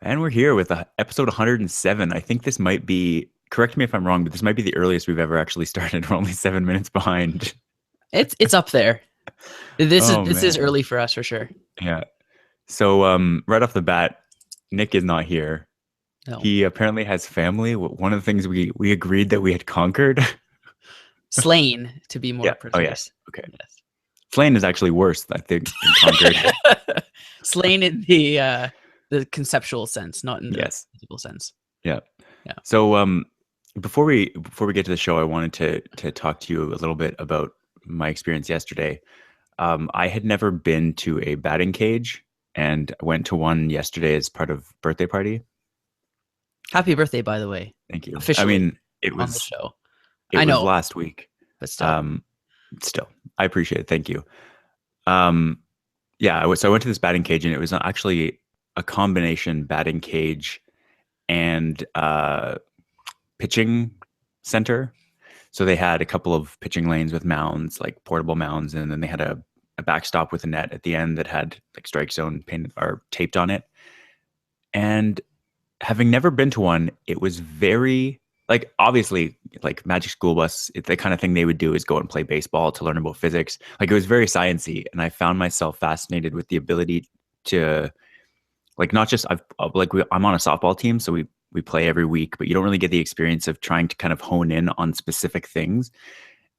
And we're here with episode 107. I think this might be, correct me if I'm wrong, but this might be the earliest we've ever actually started. We're only 7 minutes behind. It's up there. This is Oh this is man. early for us for sure. Yeah. So right off the bat, Nick is not here. No. He apparently has family. One of the things we agreed that we had conquered. Slain, to be more Yeah. Oh precise. yes. Okay. Slain is actually worse, I think, than conquered. Yes. Slain in the conceptual sense, not in the Yes. physical sense. Yeah. Yeah. So before we get to the show, I wanted to talk to you a little bit about my experience yesterday. I had never been to a batting cage and went to one yesterday as part of birthday party. Happy birthday, by the way. Thank you. Officially, I mean, it on the was show. it I was know, last week. but still. Still, I appreciate it. Thank you. Yeah, so I went to this batting cage and it was actually a combination batting cage and pitching center. So they had a couple of pitching lanes with mounds, like portable mounds, and then they had a backstop with a net at the end that had like strike zone painted or taped on it. And having never been to one, it was very like obviously like Magic School Bus. It's the kind of thing they would do is go and play baseball to learn about physics. Like it was very sciencey, and I found myself fascinated with the ability to like not just I'm on a softball team, so we play every week, but you don't really get the experience of trying to kind of hone in on specific things.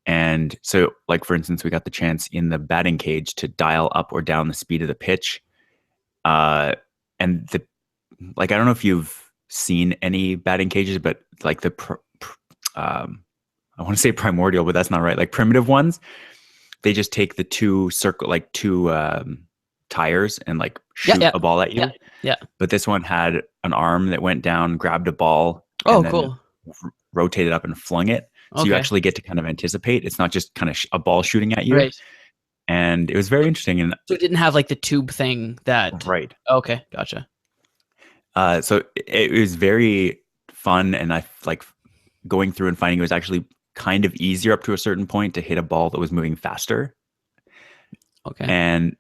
And so, like for instance, we got the chance in the batting cage to dial up or down the speed of the pitch. And the like, I don't know if you've seen any batting cages, but like I want to say primordial, but that's not right. Like primitive ones, they just take the two tires and like shoot a ball at you. Yeah. But this one had an arm that went down, grabbed a ball, Oh, and then cool. rotated up and flung it. So you actually get to kind of anticipate. It's not just kind of a ball shooting at you. Right. And it was very interesting. And so it didn't have like the tube thing that. Right. Okay, gotcha. So it was very fun, and I like going through and finding it was actually kind of easier up to a certain point to hit a ball that was moving faster. Okay. And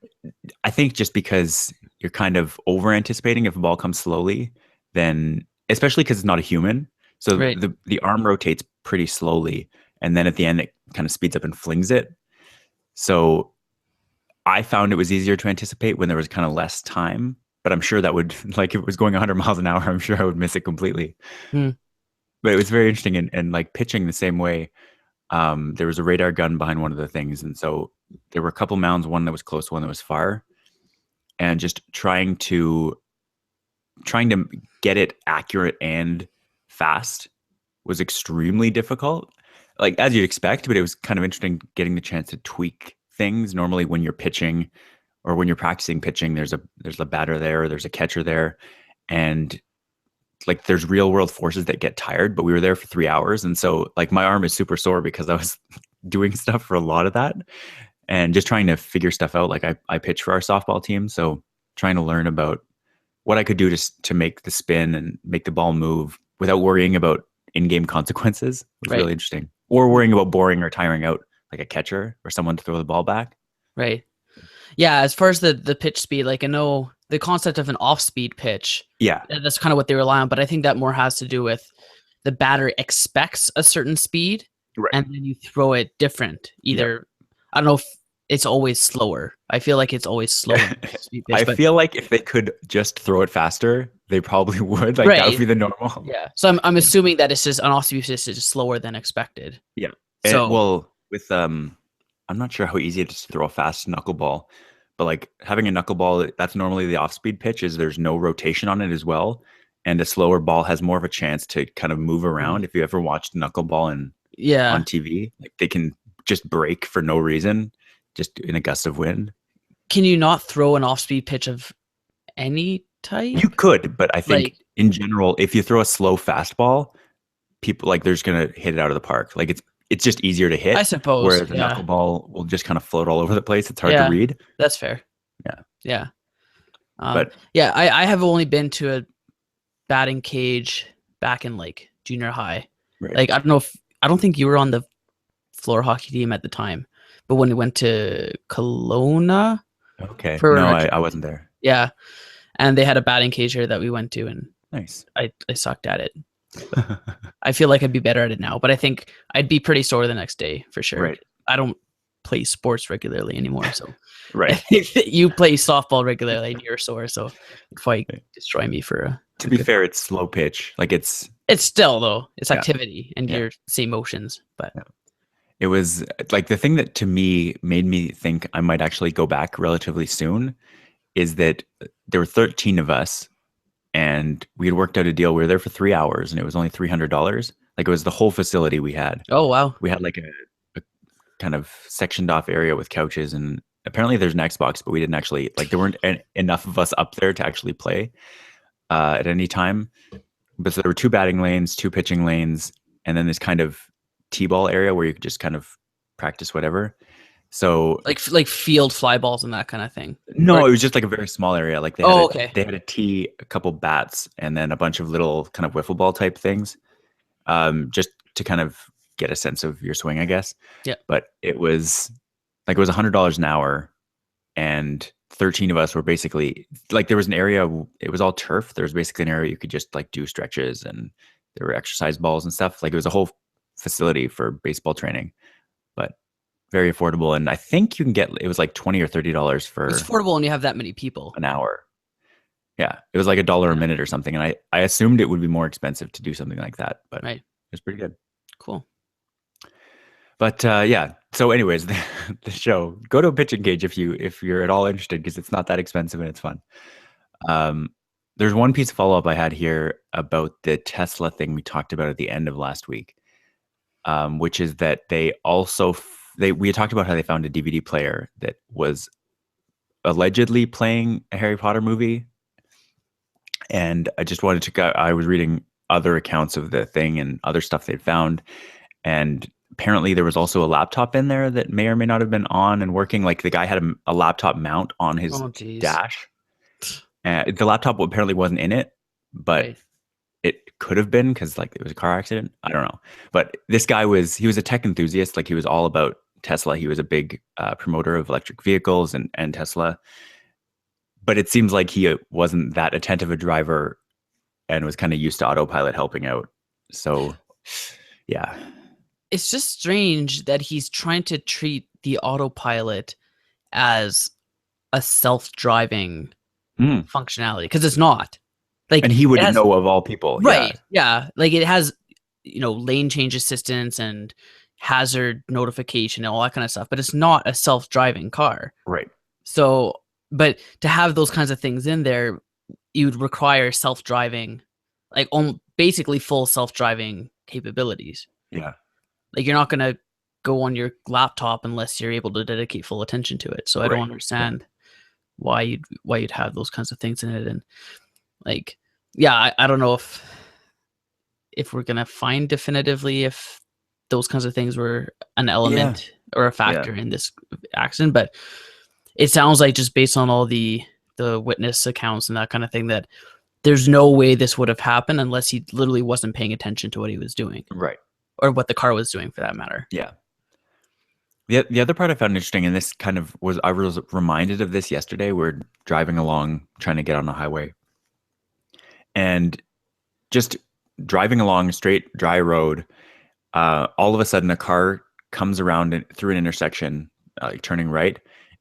I think just because you're kind of over anticipating if a ball comes slowly, then especially because it's not a human. So Right. the arm rotates pretty slowly. And then at the end, it kind of speeds up and flings it. So I found it was easier to anticipate when there was kind of less time. But I'm sure that would, like if it was going 100 miles an hour, I'm sure I would miss it completely. But it was very interesting. And like pitching the same way. There was a radar gun behind one of the things. And so there were a couple mounds, one that was close, one that was far. And just trying to get it accurate and fast was extremely difficult. Like as you'd expect, but it was kind of interesting getting the chance to tweak things. Normally when you're pitching or when you're practicing pitching, there's a batter there, or there's a catcher there. And like there's real world forces that get tired, but we were there for 3 hours. And so like my arm is super sore because I was doing stuff for a lot of that and just trying to figure stuff out. Like I pitch for our softball team. So trying to learn about what I could do to make the spin and make the ball move without worrying about in-game consequences was really interesting, or worrying about boring or tiring out like a catcher or someone to throw the ball back. Right. Yeah. As far as the pitch speed, like I know the concept of an off-speed pitch. Yeah. That's kind of what they rely on, but I think that more has to do with the batter expects a certain speed, and then you throw it different. Either I don't know if it's always slower. I feel like it's always slower. I feel like if they could just throw it faster, they probably would. Like that would be the normal. Yeah. So I'm assuming that it's just an off-speed pitch is just slower than expected. Yeah. So with I'm not sure how easy it is to throw a fast knuckleball, but like having a knuckleball, that's normally the off-speed pitch. Is there's no rotation on it as well, and a slower ball has more of a chance to kind of move around. If you ever watched knuckleball on TV, like they can just break for no reason, just in a gust of wind. Can you not throw an off-speed pitch of any type? You could, but I think in general, if you throw a slow fastball, people like there's gonna hit it out of the park. Like it's just easier to hit, I suppose. Whereas the knuckleball will just kind of float all over the place. It's hard to read. That's fair. Yeah. But I have only been to a batting cage back in like junior high. Like I don't think you were on the floor hockey team at the time, but when we went to Kelowna. Okay. No, I wasn't there. Yeah. And they had a batting cage here that we went to, and Nice. I sucked at it. I feel like I'd be better at it now, but I think I'd be pretty sore the next day for sure. Right. I don't play sports regularly anymore, so Right. you play softball regularly and you're sore, so it'd probably destroy me for a. To be fair, it's slow pitch. Like it's still though, it's Yeah. activity and Yeah. your same motions, but it was like the thing that to me made me think I might actually go back relatively soon is that there were 13 of us and we had worked out a deal. We were there for 3 hours and it was only $300. Like it was the whole facility we had. oh wow, We had like a kind of sectioned off area with couches, and apparently there's an Xbox, but we didn't actually like there weren't enough of us up there to actually play at any time. But so there were 2 batting lanes, 2 pitching lanes, and then this kind of T-ball area where you could just kind of practice whatever. So like field fly balls and that kind of thing. no, it was just like a very small area. Like Okay. they had a tee, a couple bats, and then a bunch of little kind of wiffle ball type things, just to kind of get a sense of your swing, I guess. Yeah. But it was like it was $100 an hour, and 13 of us were basically like there was an area. It was all turf. There was basically an area you could just like do stretches, and there were exercise balls and stuff. Like it was a whole facility for baseball training, but very affordable. And I think you can get it was like $20 or $30 for It's affordable when you have that many people. an hour. Yeah, it was like $1 a minute or something, and I assumed it would be more expensive to do something like that, but Right. it was pretty good. Cool. But yeah. So, anyways, the show. Go to a pitching cage if you're at all interested, because it's not that expensive and it's fun. There's one piece of follow up I had here about the Tesla thing we talked about at the end of last week, which is that they also we had talked about how they found a DVD player that was allegedly playing a Harry Potter movie, and I just wanted to go. I was reading other accounts of the thing and other stuff they'd found, and apparently there was also a laptop in there that may or may not have been on and working. Like the guy had a laptop mount on his dash. The laptop apparently wasn't in it, but it could have been because like it was a car accident. I don't know. But this guy he was a tech enthusiast. Like he was all about Tesla. He was a big promoter of electric vehicles and Tesla. But it seems like he wasn't that attentive a driver and was kind of used to autopilot helping out. So, yeah. It's just strange that he's trying to treat the autopilot as a self-driving functionality, because it's not. Like, and he would know of all people, right? Yeah, like it has, lane change assistance and hazard notification and all that kind of stuff, but it's not a self-driving car, right? So, but to have those kinds of things in there, you'd require self-driving, like basically full self-driving capabilities. Yeah. Like you're not going to go on your laptop unless you're able to dedicate full attention to it. So I don't understand why you'd have those kinds of things in it. And like, yeah, I don't know if we're going to find definitively if those kinds of things were an element or a factor in this accident, but it sounds like just based on all the witness accounts and that kind of thing, that there's no way this would have happened unless he literally wasn't paying attention to what he was doing. Right. Or what the car was doing for that matter. Yeah. The other part I found interesting, and this kind of I was reminded of this yesterday. We're driving along, trying to get on a highway, and just driving along a straight, dry road. All of a sudden, a car comes around through an intersection, like turning right,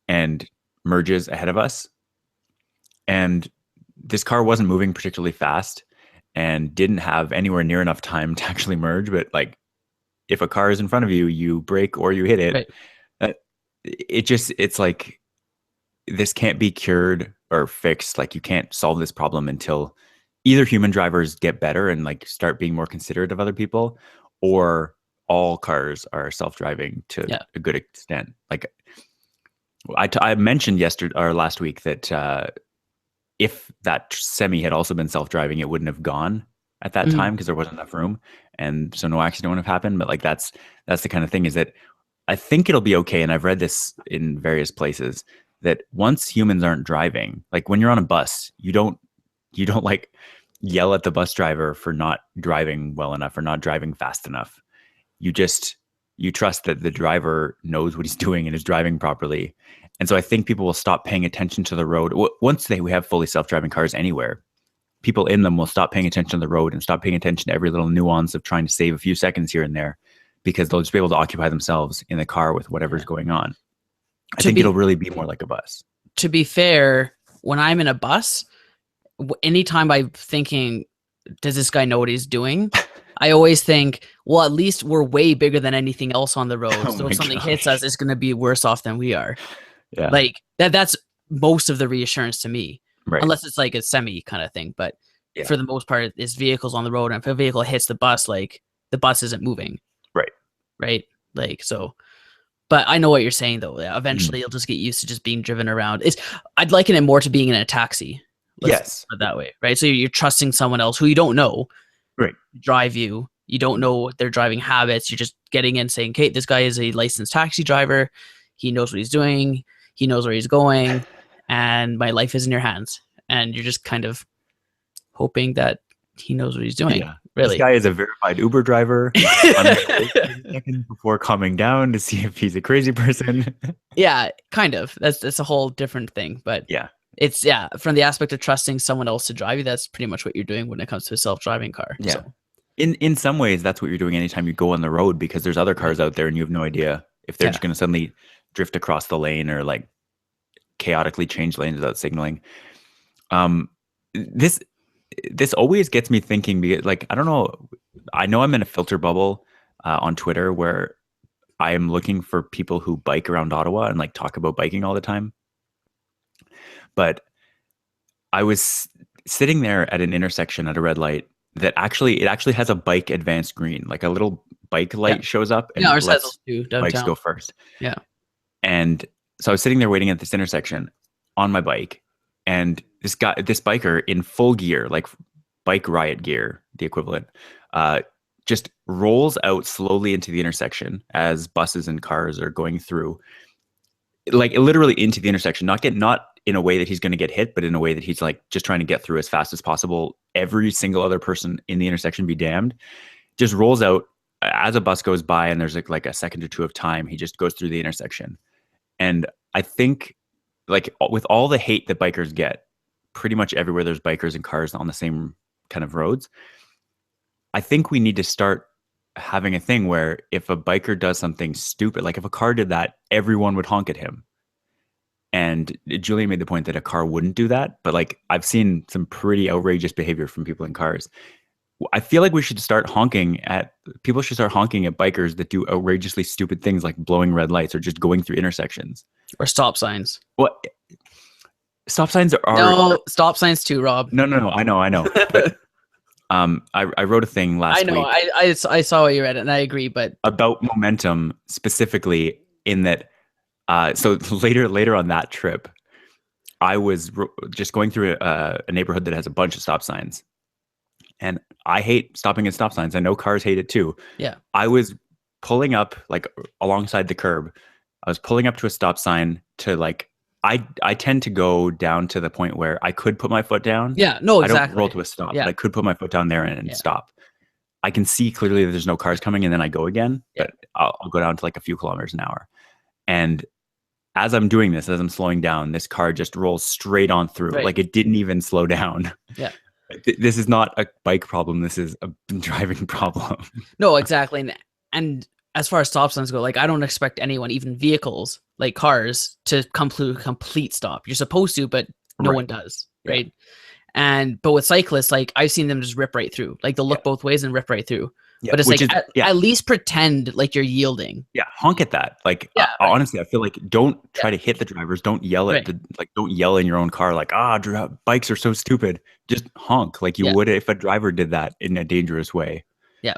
and merges ahead of us. And this car wasn't moving particularly fast and didn't have anywhere near enough time to actually merge. But like, if a car is in front of you, you brake or you hit it. Right. It's like, this can't be cured or fixed. Like you can't solve this problem until either human drivers get better and like start being more considerate of other people, or all cars are self-driving to a good extent. Like I mentioned last week that if that semi had also been self-driving, it wouldn't have gone at that time because there wasn't enough room, and so no accident would have happened. But like that's the kind of thing, is that I think it'll be okay, and I've read this in various places, that once humans aren't driving, like when you're on a bus, you don't like yell at the bus driver for not driving well enough or not driving fast enough. You trust that the driver knows what he's doing and is driving properly, And so I think people will stop paying attention to the road. Once we have fully self-driving cars anywhere, people in them will stop paying attention to the road and stop paying attention to every little nuance of trying to save a few seconds here and there, because they'll just be able to occupy themselves in the car with whatever's going on. I think it'll really be more like a bus. To be fair, when I'm in a bus, anytime I'm thinking, does this guy know what he's doing? I always think, well, at least we're way bigger than anything else on the road. So if something hits us, it's going to be worse off than we are. Yeah. Like that's most of the reassurance to me, right. Unless it's like a semi kind of thing. But for the most part, it's vehicles on the road. And if a vehicle hits the bus, like the bus isn't moving. Right. Right. Like, so, but I know what you're saying though. Eventually you'll just get used to just being driven around. I'd liken it more to being in a taxi. Let's put it that way. Right. So you're trusting someone else who you don't know. Right. Drive you. You don't know their driving habits. You're just getting in saying, "Kate, this guy is a licensed taxi driver. He knows what he's doing. He knows where he's going, and my life is in your hands." And you're just kind of hoping that he knows what he's doing. Yeah. Really, this guy is a verified Uber driver. Before calming down to see if he's a crazy person. Yeah, kind of. That's a whole different thing. But yeah. It's from the aspect of trusting someone else to drive you, that's pretty much what you're doing when it comes to a self-driving car. Yeah. So. In some ways, that's what you're doing anytime you go on the road, because there's other cars out there and you have no idea if they're just going to suddenly drift across the lane or like chaotically change lanes without signaling. This always gets me thinking, because like, I don't know, I know I'm in a filter bubble on Twitter where I am looking for people who bike around Ottawa and like talk about biking all the time. But I was sitting there at an intersection at a red light that actually has a bike advanced green, like a little bike light shows up and lets bikes go first. Yeah. And so I was sitting there waiting at this intersection on my bike, and this biker in full gear, like bike riot gear, the equivalent, just rolls out slowly into the intersection as buses and cars are going through, like literally into the intersection, not in a way that he's going to get hit, but in a way that he's like just trying to get through as fast as possible. Every single other person in the intersection be damned. Just rolls out as a bus goes by, and there's like a second or two of time. He just goes through the intersection. And I think, like, with all the hate that bikers get, pretty much everywhere there's bikers and cars on the same kind of roads, I think we need to start having a thing where if a biker does something stupid, like if a car did that, everyone would honk at him. And Julian made the point that a car wouldn't do that, but like I've seen some pretty outrageous behavior from people in cars. I feel like people should start honking at bikers that do outrageously stupid things like blowing red lights or just going through intersections. Or stop signs. Well, stop signs are... No, stop signs too, Rob. No, I know. But I wrote a thing last week. I saw what you read, and I agree, but... about momentum specifically, in that so later on that trip, I was just going through a neighborhood that has a bunch of stop signs. And I hate stopping at stop signs. I know cars hate it too. Yeah. I was pulling up like alongside the curb. I was pulling up to a stop sign to like, I tend to go down to the point where I could put my foot down. Yeah, no, exactly. I don't roll to a stop, but I could put my foot down there and stop. I can see clearly that there's no cars coming, and then I go again, but I'll go down to like a few kilometers an hour. And as I'm doing this, as I'm slowing down, this car just rolls straight on through. Right. Like it didn't even slow down. Yeah. This is not a bike problem. This is a driving problem. No, exactly. And as far as stop signs go, like I don't expect anyone, even vehicles like cars, to come to a complete stop. You're supposed to, but no one does. Right. But with cyclists, like I've seen them just rip right through. Like they'll look both ways and rip right through. Yeah. But it's at least pretend like you're yielding. Yeah, honk at that. Like honestly, I feel like don't try to hit the drivers. Don't yell at don't yell in your own car like, bikes are so stupid. Just honk like you would if a driver did that in a dangerous way. Yeah.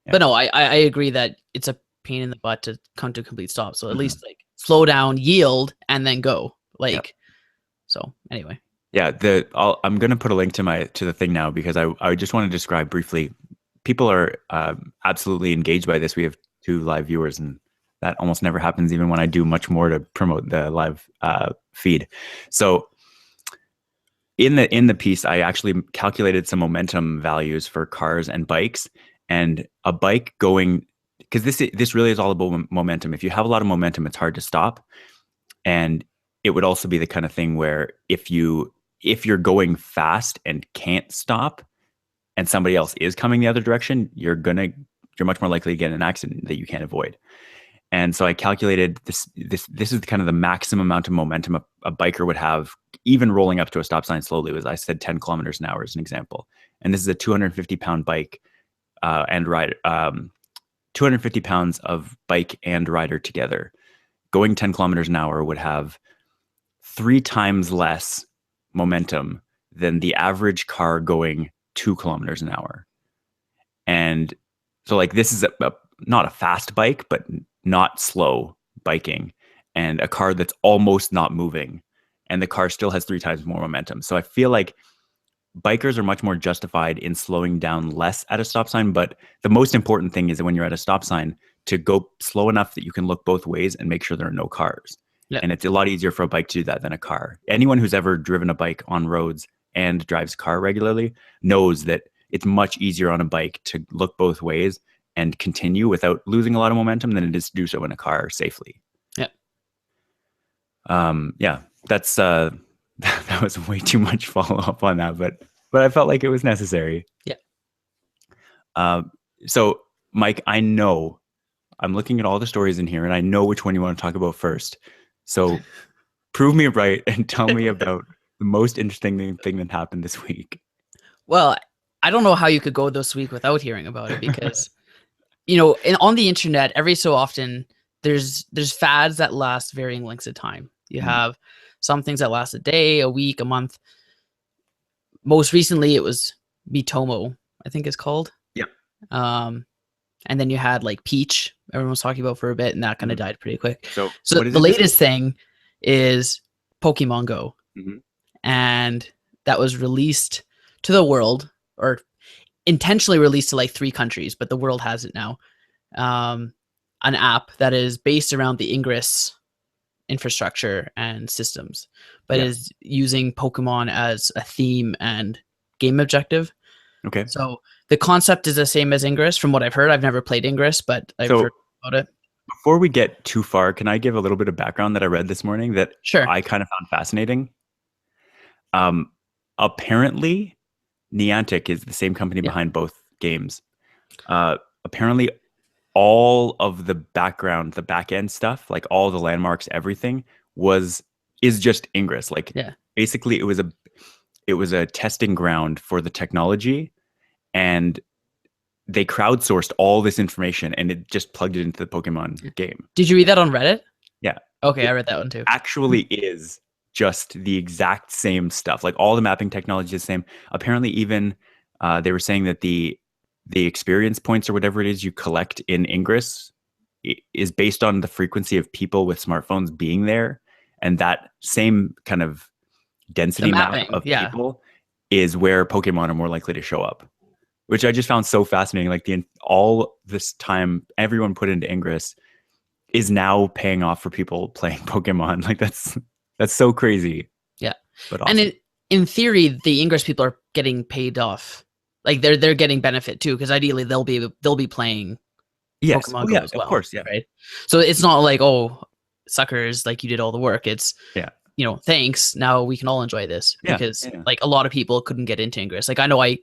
But no, I agree that it's a pain in the butt to come to a complete stop. So at least like slow down, yield, and then go. Like so anyway. Yeah, I'm gonna put a link to the thing now, because I just want to describe briefly. People are absolutely engaged by this. We have 2 live viewers, and that almost never happens, even when I do much more to promote the live feed. So in the piece, I actually calculated some momentum values for cars and bikes, and a bike going, because this really is all about momentum. If you have a lot of momentum, it's hard to stop. And it would also be the kind of thing where if you're going fast and can't stop, and somebody else is coming the other direction, you're much more likely to get in an accident that you can't avoid. And so I calculated this is kind of the maximum amount of momentum a biker would have, even rolling up to a stop sign slowly. Was I said 10 kilometers an hour as an example, and this is a 250-pound bike and rider, 250 pounds of bike and rider together. Going 10 kilometers an hour would have 3 times less momentum than the average car going 2 kilometers an hour. And so like this is not a fast bike, but not slow biking, and a car that's almost not moving, and the car still has 3 times more momentum. So I feel like bikers are much more justified in slowing down less at a stop sign. But the most important thing is that when you're at a stop sign, to go slow enough that you can look both ways and make sure there are no cars. Yeah. And it's a lot easier for a bike to do that than a car. Anyone who's ever driven a bike on roads and drives a car regularly knows that it's much easier on a bike to look both ways and continue without losing a lot of momentum than it is to do so in a car safely. Yeah. Yeah, that's that was way too much follow up on that, but I felt like it was necessary. Yeah. So Mike, I know I'm looking at all the stories in here and I know which one you want to talk about first. So prove me right and tell me about the most interesting thing that happened this week. Well, I don't know how you could go this week without hearing about it, because on the internet, every so often there's fads that last varying lengths of time. You have some things that last a day, a week, a month. Most recently, it was Mitomo, I think it's called. Yeah. And then you had like Peach, everyone was talking about for a bit, and that kind of died pretty quick. So the latest thing is Pokemon Go. And that was released to the world, or intentionally released to like 3 countries, but the world has it now. An app that is based around the Ingress infrastructure and systems, but is using Pokemon as a theme and game objective. Okay. So the concept is the same as Ingress from what I've heard. I've never played Ingress, but I've heard about it. Before we get too far, can I give a little bit of background that I read this morning that I kind of found fascinating? Apparently Niantic is the same company behind both games. Apparently all of the background, the back end stuff, like all the landmarks, everything is just Ingress. Like basically it was a testing ground for the technology, and they crowdsourced all this information and it just plugged it into the Pokemon game. Did you read that on Reddit? Yeah. Okay, I read that one too. Actually is just the exact same stuff. Like all the mapping technology is the same. Apparently even they were saying that the experience points or whatever it is you collect in Ingress is based on the frequency of people with smartphones being there. And that same kind of density map of people is where Pokemon are more likely to show up, which I just found so fascinating. Like all this time everyone put into Ingress is now paying off for people playing Pokemon. Like that's so crazy. Yeah. But awesome. And in theory, the Ingress people are getting paid off. Like they're getting benefit too, because ideally they'll be playing Pokemon Go as well. Of course, yeah. Right. So it's not like, oh, suckers, like you did all the work. It's thanks. Now we can all enjoy this, because like a lot of people couldn't get into Ingress. Like I know I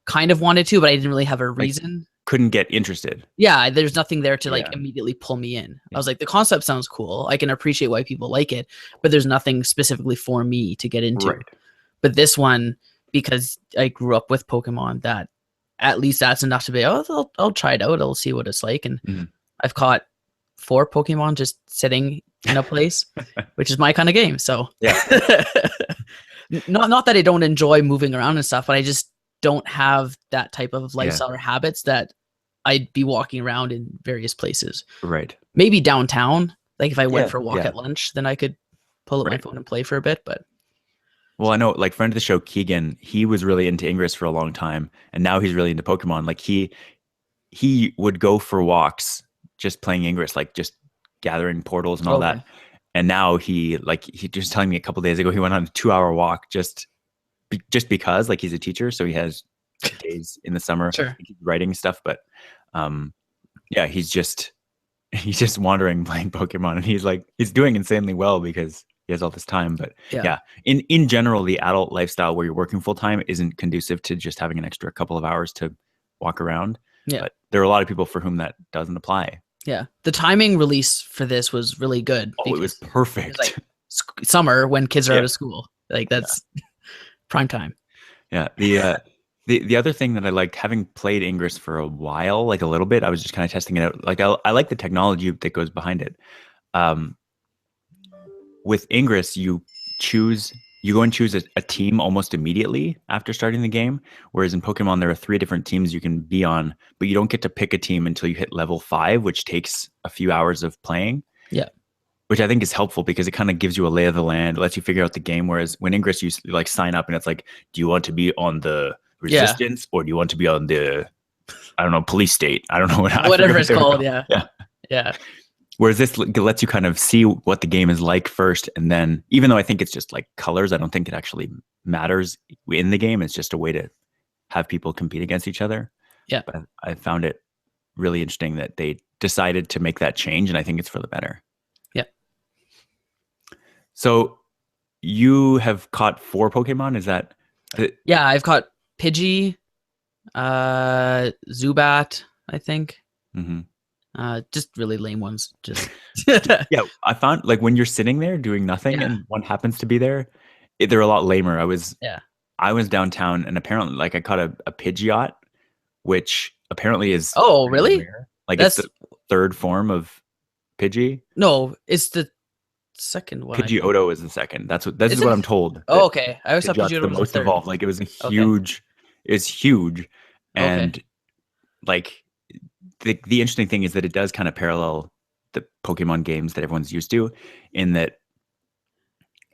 kind of wanted to, but I didn't really have a reason. Couldn't get interested. Yeah, there's nothing there to like immediately pull me in. I was like, the concept sounds cool. I can appreciate why people like it, but there's nothing specifically for me to get into. Right. But this one, because I grew up with Pokemon, that at least that's enough to be, I'll try it out. I'll see what it's like. And I've caught 4 Pokemon just sitting in a place, which is my kind of game. So not that I don't enjoy moving around and stuff, but I just don't have that type of lifestyle or habits that I'd be walking around in various places. Right. Maybe downtown. Like if I went for a walk at lunch, then I could pull up my phone and play for a bit. But well, I know, like friend of the show, Keegan, he was really into Ingress for a long time, and now he's really into Pokemon. Like he would go for walks just playing Ingress, like just gathering portals and all that. And now he just telling me a couple days ago he went on a 2-hour walk just because, like, he's a teacher, so he has days in the summer he's writing stuff. But he's just wandering playing Pokemon, and he's doing insanely well because he has all this time. But Yeah. yeah, in general, the adult lifestyle where you're working full time isn't conducive to just having an extra couple of hours to walk around. Yeah. But there are a lot of people for whom that doesn't apply. Yeah. The timing release for this was really good. Oh, it was perfect. It was like summer when kids are Yeah. out of school. Like that's prime time. Yeah. The other thing that I liked, having played Ingress for a while, like a little bit, I was just kind of testing it out. Like I like the technology that goes behind it. With Ingress, you go and choose a team almost immediately after starting the game. Whereas in Pokemon, there are 3 different teams you can be on, but you don't get to pick a team until you hit level 5, which takes a few hours of playing. Yeah. Which I think is helpful because it kind of gives you a lay of the land, lets you figure out the game. Whereas when Ingress, you like sign up and it's like, do you want to be on the Resistance or do you want to be on the, I don't know, Police State? I don't know whatever it's called. Yeah. Yeah. Whereas this lets you kind of see what the game is like first. And then, even though I think it's just like colors, I don't think it actually matters in the game. It's just a way to have people compete against each other. Yeah. But I found it really interesting that they decided to make that change. And I think it's for the better. Yeah. So you have caught 4 Pokemon. Is that? Yeah. I've caught Pidgey, Zubat, I think. Mm-hmm. Just really lame ones. Just yeah, I found like when you're sitting there doing nothing and one happens to be there, they're a lot lamer. I was downtown and apparently like I caught a Pidgeot, which apparently is really rare. Like it's the 3rd form of Pidgey. No, it's the second one. Pidgeotto is the second. This is what I'm told. Oh, okay. I always thought Pidgeotto was the most evolved. Like it was a huge. It's huge, and like. The interesting thing is that it does kind of parallel the Pokemon games that everyone's used to, in that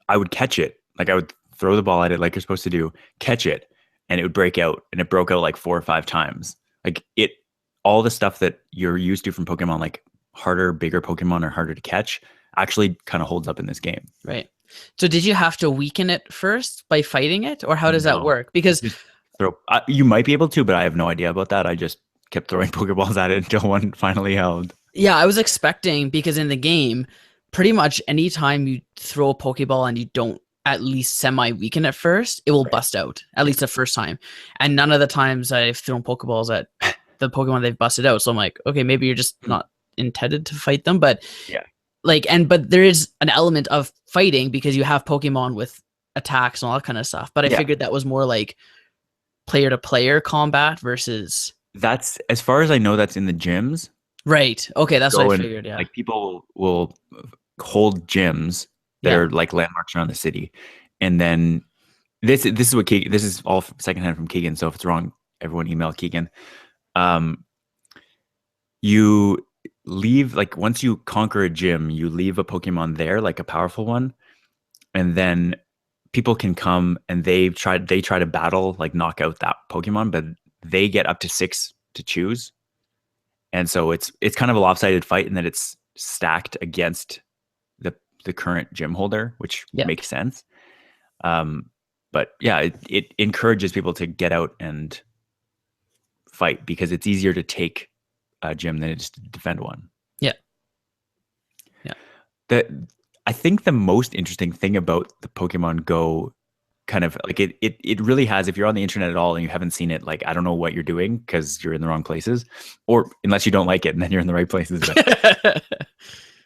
I would catch it, like I would throw the ball at it like you're supposed to do, catch it, and it would break out, and it broke out like 4 or 5 times. Like all the stuff that you're used to from Pokemon, like harder, bigger Pokemon are harder to catch, actually kind of holds up in this game. Right. So did you have to weaken it first by fighting it, or how does that work? Because you might be able to, but I have no idea about that. I just kept throwing Pokeballs at it until one finally held. Yeah, I was expecting, because in the game, pretty much anytime you throw a Pokeball and you don't at least semi-weaken it first, it will bust out, at least the first time. And none of the times I've thrown Pokeballs at the Pokemon, they've busted out. So I'm like, okay, maybe you're just not intended to fight them. But but there is an element of fighting because you have Pokemon with attacks and all that kind of stuff. But I figured that was more like player-to-player combat versus... That's, as far as I know, that's in the gyms. Right. Okay, that's what I figured. Yeah. Like people will hold gyms that are like landmarks around the city, and then this is what Keegan, this is all secondhand from Keegan. So if it's wrong, everyone email Keegan. You leave, like once you conquer a gym, you leave a Pokemon there, like a powerful one, and then people can come and they try to battle, like knock out that Pokemon, but they get up to 6 to choose. And so it's kind of a lopsided fight in that it's stacked against the current gym holder, which makes sense. But yeah, it encourages people to get out and fight because it's easier to take a gym than it is to defend one. Yeah. I think the most interesting thing about the Pokemon Go kind of like it really has, if you're on the internet at all and you haven't seen it, like I don't know what you're doing because you're in the wrong places, or unless you don't like it and then you're in the right places.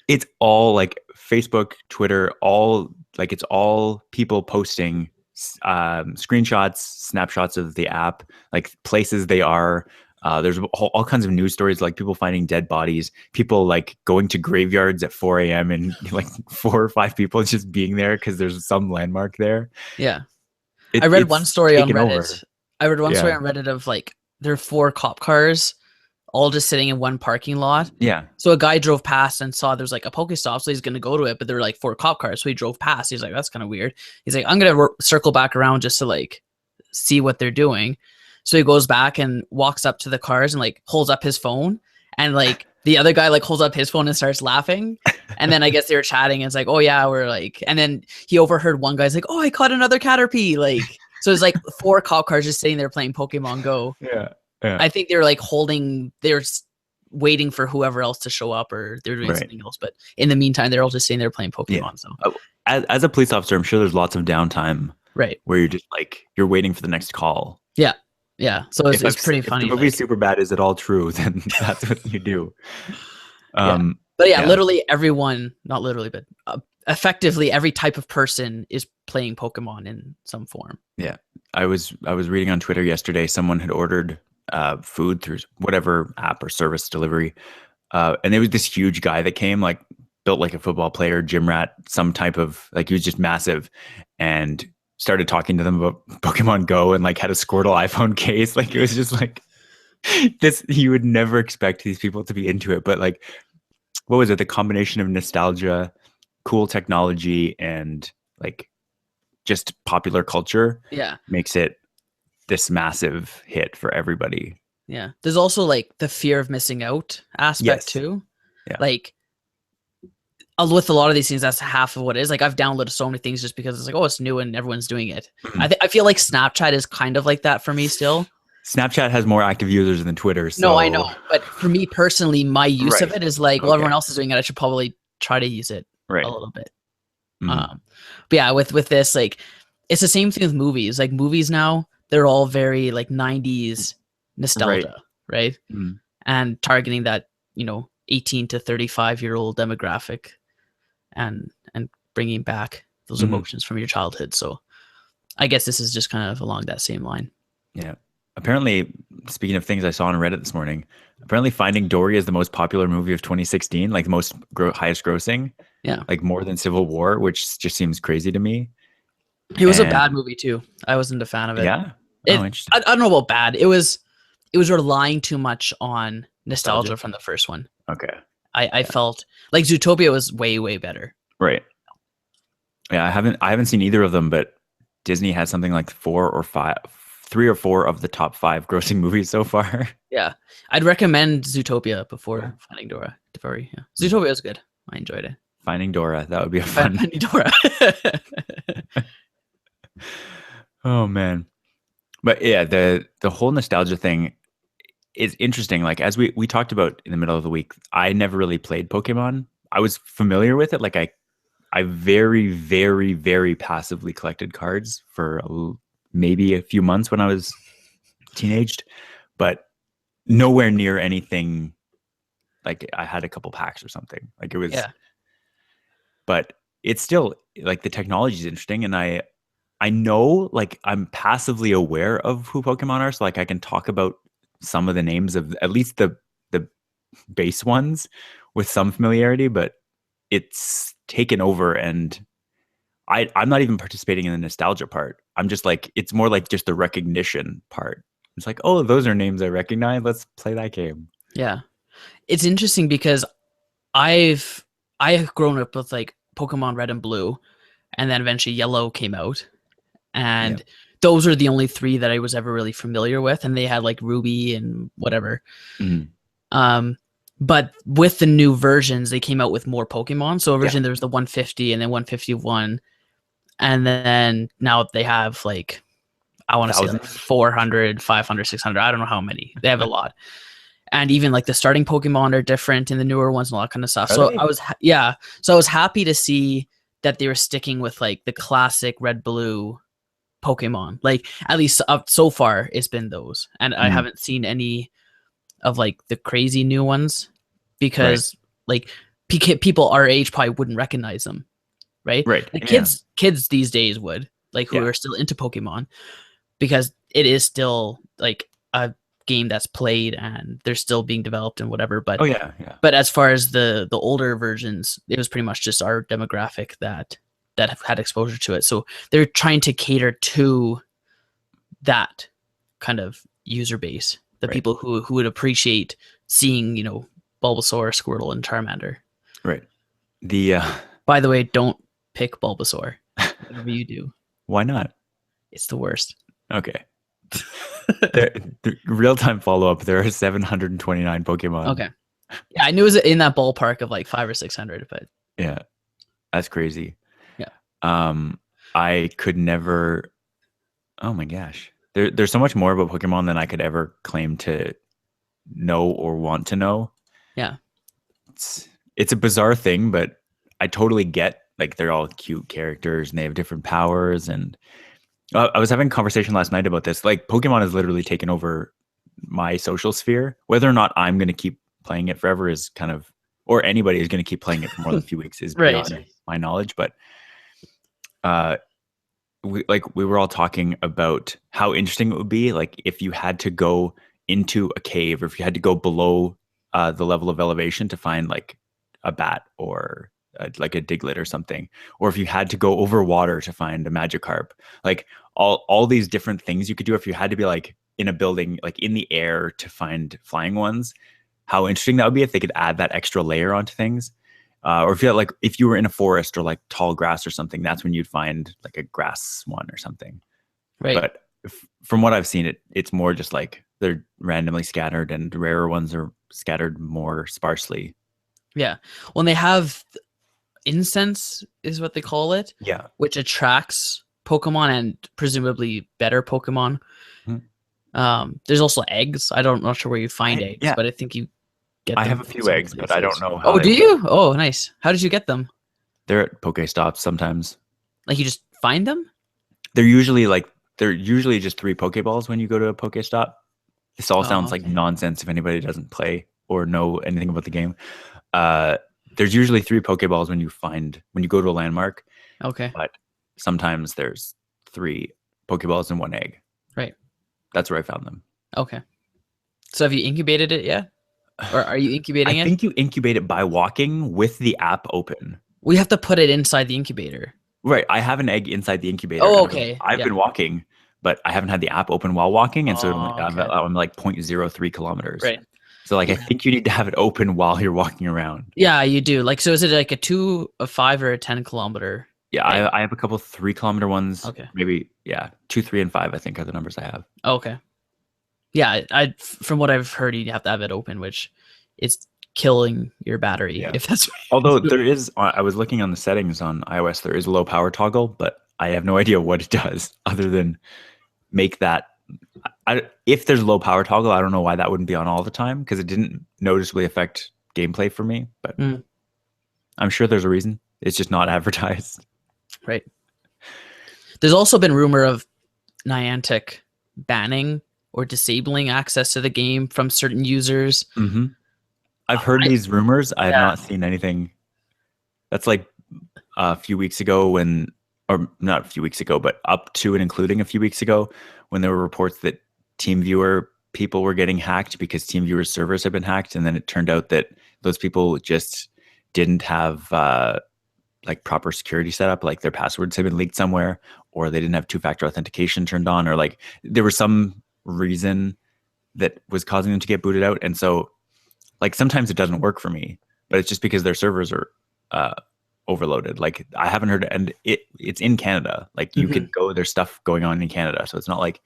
It's all like Facebook, Twitter, it's all people posting screenshots, snapshots of the app, like places they are. There's all kinds of news stories, like people finding dead bodies, people like going to graveyards at 4 a.m. and like 4 or 5 people just being there because there's some landmark there. Yeah. I read one story on Reddit. Of like there are 4 cop cars all just sitting in one parking lot. Yeah. So a guy drove past and saw there's like a Pokestop, so he's going to go to it, but there were like 4 cop cars. So he drove past. He's like, that's kind of weird. He's like, I'm going to circle back around just to like see what they're doing. So he goes back and walks up to the cars and like holds up his phone, and like the other guy like holds up his phone and starts laughing. And then I guess they were chatting and it's like, oh yeah, we're like, and then he overheard one guy's like, oh, I caught another Caterpie. Like, so it's like 4 cop cars just sitting there playing Pokemon Go. Yeah. I think they're like they're waiting for whoever else to show up, or they're doing something else. But in the meantime, they're all just sitting there playing Pokemon. So as a police officer, I'm sure there's lots of downtime Right. where you're just like you're waiting for the next call. Yeah. Yeah. So it's pretty If the funny. movie's Like, super bad, is it all true? Then that's what you do. yeah. But yeah, Yeah, literally everyone, not literally, but effectively every type of person is playing Pokemon in some form. yeah. I was reading on Twitter yesterday. Someone had ordered food through whatever app or service delivery, and there was this huge guy that came, like built like a football player, gym rat, some type of like he was just massive, and started talking to them about Pokemon Go and like had a Squirtle iPhone case. Like it was just like this. You would never expect these people to be into it, but like what was it? The combination of nostalgia, cool technology, and like just popular culture Yeah. makes it this massive hit for everybody. Yeah. There's also like the fear of missing out aspect Yes. too. Yeah. Like with a lot of these things, that's half of what it is. Like I've downloaded so many things just because it's like, oh, it's new and everyone's doing it. I feel like Snapchat is kind of like that for me still. Snapchat has more active users than Twitter. So. No, I know. But for me personally, my use of Right. it is like, well, Okay. everyone else is doing it. I should probably try to use it Right. a little bit. Mhm. But yeah, with this, like, it's the same thing with movies. Like movies now, they're all very like 90s nostalgia, right? Mhm. And targeting that, 18 to 35-year-old demographic and bringing back those emotions from your childhood. So I guess this is just kind of along that same line. Yeah. Apparently, speaking of things I saw on Reddit this morning, apparently Finding Dory is the most popular movie of 2016, like the most highest grossing. Yeah. Like more than Civil War, which just seems crazy to me. It was a bad movie too. I wasn't a fan of it. Yeah. Oh, interesting. I don't know about bad. It was relying too much on nostalgia from the first one. Okay. I felt like Zootopia was way, way better. Right. Yeah, I haven't seen either of them, but Disney has something like 3 or 4 of the top 5 grossing movies so far. Yeah. I'd recommend Zootopia before Finding Dory. Yeah. Zootopia was good. I enjoyed it. Finding Dora, that would be a fun. Finding Dora. Oh man. But yeah, the whole nostalgia thing is interesting. Like as we talked about in the middle of the week, I never really played Pokemon. I was familiar with it. Like I very, very, very passively collected cards for maybe a few months when I was teenaged, but nowhere near anything. Like I had a couple packs or something. Like it was, but it's still like the technology is interesting, and I know like I'm passively aware of who Pokemon are, so like I can talk about some of the names of at least the base ones with some familiarity, but it's taken over, and I'm not even participating in the nostalgia part. I'm just like, it's more like just the recognition part. It's like, oh, those are names I recognize. Let's play that game. Yeah. It's interesting because I've grown up with like Pokemon Red and Blue, and then eventually Yellow came out. And those are the only 3 that I was ever really familiar with. And they had like Ruby and whatever. Mm-hmm. But with the new versions, they came out with more Pokemon. So originally there was the 150 and then 151. And then now they have like, I want to say like 400, 500, 600. I don't know how many. They have a lot. And even like the starting Pokemon are different in the newer ones and all that kind of stuff. So I was, So I was happy to see that they were sticking with like the classic Red Blue Pokemon. Like at least up so far, it's been those. And I haven't seen any of like the crazy new ones because like people our age probably wouldn't recognize them. Right. Like kids these days would, like who are still into Pokemon, because it is still like a game that's played and they're still being developed and whatever. But but as far as the older versions, it was pretty much just our demographic that have had exposure to it. So they're trying to cater to that kind of user base, the people who would appreciate seeing, Bulbasaur, Squirtle, and Charmander. Right. By the way, don't pick Bulbasaur. Whatever you do. Why not? It's the worst. Okay. The real-time follow-up, there are 729 Pokemon. Okay. Yeah, I knew it was in that ballpark of like 500 or 600, but yeah, that's crazy. Yeah. I could never. Oh my gosh, there's so much more about Pokemon than I could ever claim to know or want to know. Yeah. It's a bizarre thing, but I totally get like they're all cute characters and they have different powers. And I was having a conversation last night about this. Like Pokemon has literally taken over my social sphere. Whether or not I'm going to keep playing it forever is kind of, or anybody is going to keep playing it for more than a few weeks is Right. beyond my knowledge. But we were all talking about how interesting it would be, like if you had to go into a cave, or if you had to go below the level of elevation to find like a bat or like a Diglett or something, or if you had to go over water to find a Magikarp, like all these different things you could do. If you had to be like in a building, like in the air to find flying ones, how interesting that would be if they could add that extra layer onto things. Or if you had, like if you were in a forest or like tall grass or something, that's when you'd find like a grass one or something. Right. But from what I've seen, it's more just like they're randomly scattered, and the rarer ones are scattered more sparsely. Yeah. When they have incense is what they call it. Yeah. Which attracts Pokemon and presumably better Pokemon. Mm-hmm. There's also eggs. Not sure where you find eggs, but I think you get them. I have a few eggs, but I don't know how. Oh, do you? Oh, nice. How did you get them? They're at Pokestops sometimes. Like you just find them? They're usually just 3 Pokeballs when you go to a Pokestop. This all sounds like nonsense if anybody doesn't play or know anything about the game. There's usually 3 Pokeballs when you go to a landmark. Okay. But sometimes there's 3 Pokeballs and 1 egg. Right. That's where I found them. Okay. So have you incubated it yet? Or are you incubating it? I think you incubate it by walking with the app open. We have to put it inside the incubator. Right. I have an egg inside the incubator. Oh, okay. I've been walking, but I haven't had the app open while walking. And so okay. I'm like 0.03 kilometers. Right. So like, I think you need to have it open while you're walking around. Yeah, you do. Like, so is it like a 2, a 5, or a 10 kilometer? Yeah, I have a couple 3-kilometer ones. Okay. Maybe, 2, 3, and 5, I think are the numbers I have. Okay. Yeah, from what I've heard, you have to have it open, which is killing your battery. Yeah. If that's Although there is, I was looking on the settings on iOS, there is a low power toggle, but I have no idea what it does other than make that. If there's a low power toggle, I don't know why that wouldn't be on all the time, because it didn't noticeably affect gameplay for me. But I'm sure there's a reason. It's just not advertised. Right. There's also been rumor of Niantic banning or disabling access to the game from certain users. Mm-hmm. I've heard these rumors. I have not seen anything. That's like a few weeks ago or not a few weeks ago, but up to and including a few weeks ago, when there were reports that TeamViewer people were getting hacked because TeamViewer's servers had been hacked. And then it turned out that those people just didn't have like proper security setup, like their passwords had been leaked somewhere, or they didn't have 2-factor authentication turned on, or like there was some reason that was causing them to get booted out. And so like sometimes it doesn't work for me, but it's just because their servers are overloaded. Like I haven't heard, and it's in Canada. Like you could go, there's stuff going on in Canada. So it's not like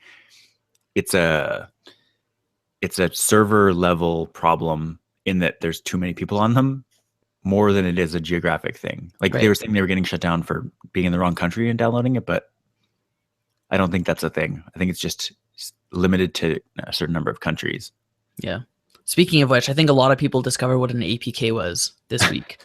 it's a server level problem in that there's too many people on them, more than it is a geographic thing. Like they were saying they were getting shut down for being in the wrong country and downloading it, but I don't think that's a thing. I think it's just limited to a certain number of countries. Yeah. Speaking of which, I think a lot of people discovered what an APK was this week,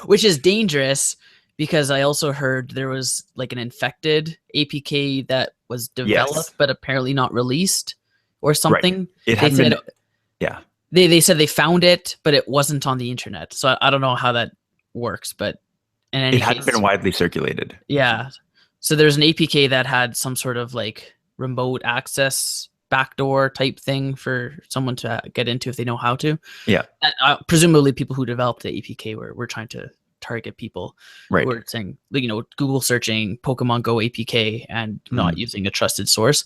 which is dangerous because I also heard there was like an infected APK that was developed, but apparently not released or something. Right. It hadn't been, yeah. They said they found it, but it wasn't on the internet. So I don't know how that works, but in any case, hadn't been widely circulated. Yeah. So there's an APK that had some sort of like remote access backdoor type thing for someone to get into if they know how to. Yeah. Presumably people who developed the APK were trying to target people who were saying, Google searching Pokemon Go APK and not using a trusted source.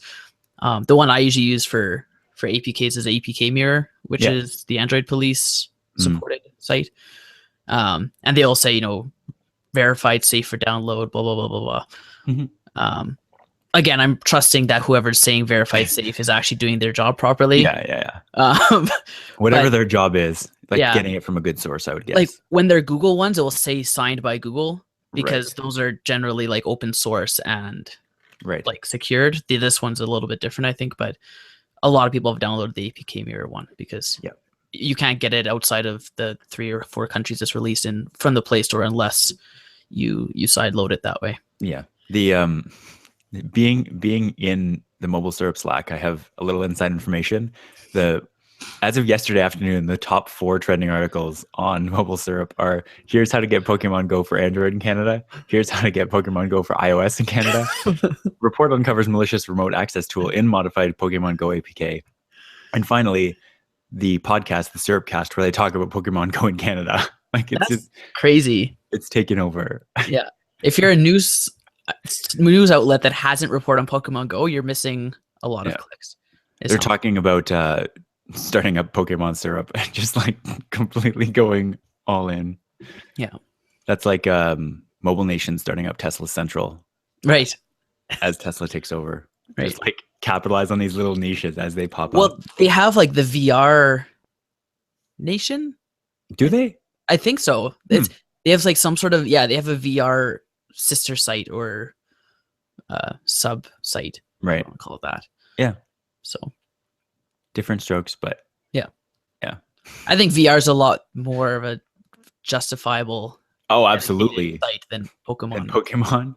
The one I usually use for APKs is APK Mirror, which is the Android police supported site. And they'll say, verified, safe for download, blah, blah, blah, blah, blah. Again, I'm trusting that whoever's saying verified safe is actually doing their job properly. Yeah. Whatever their job is, getting it from a good source, I would guess. Like when they're Google ones, it will say signed by Google because those are generally like open source and like secured. This one's a little bit different, I think, but a lot of people have downloaded the APK Mirror one because you can't get it outside of the 3 or 4 countries it's released in from the Play Store unless you sideload it that way. Yeah. The being in the Mobile Syrup Slack, I have a little inside information. As of yesterday afternoon, the top 4 trending articles on Mobile Syrup are: here's how to get Pokemon Go for Android in Canada. Here's how to get Pokemon Go for iOS in Canada. Report uncovers malicious remote access tool in modified Pokemon Go APK. And finally, the podcast, the Syrupcast, where they talk about Pokemon Go in Canada. Like, it's That's crazy. It's taken over. Yeah. If you're a news outlet that hasn't reported on Pokemon Go, you're missing a lot of clicks. They're talking about starting up Pokemon Syrup and just like completely going all in. Yeah. That's like Mobile Nation starting up Tesla Central. Right. As Tesla takes over. Right. Just like capitalize on these little niches as they pop up. Well, they have like the VR Nation. Do they? I think so. They have like some sort of, they have a VR sister site or sub site. Right. I'll call it that. Yeah. So different strokes, but yeah. I think VR is a lot more of a justifiable absolutely site than Pokemon. And Pokemon.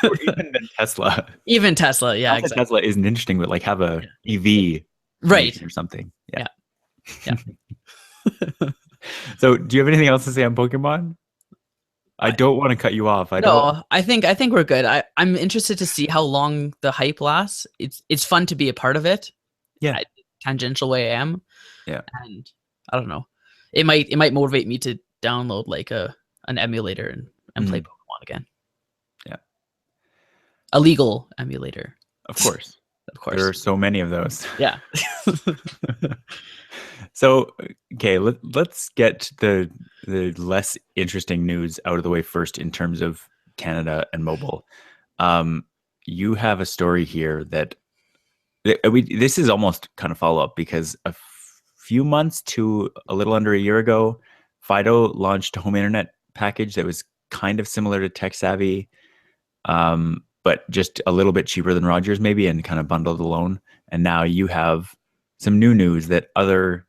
Or even than Tesla. Even Tesla, yeah. Exactly. Tesla isn't interesting, but like have a EV right or something. Yeah. So do you have anything else to say on Pokemon? I don't want to cut you off. I think we're good. I'm interested to see how long the hype lasts. It's fun to be a part of it. Yeah. Tangential way I am. Yeah. And I don't know. It might motivate me to download like an emulator and play Pokemon again. Yeah. A legal emulator. Of course. Of course. There are so many of those. Yeah. So, okay, let's get the less interesting news out of the way first in terms of Canada and mobile. You have a story here that this is almost kind of follow up because a few months to a little under a year ago, Fido launched a home internet package that was kind of similar to Tech Savvy, but just a little bit cheaper than Rogers maybe, and kind of bundled alone. And now you have some new news that other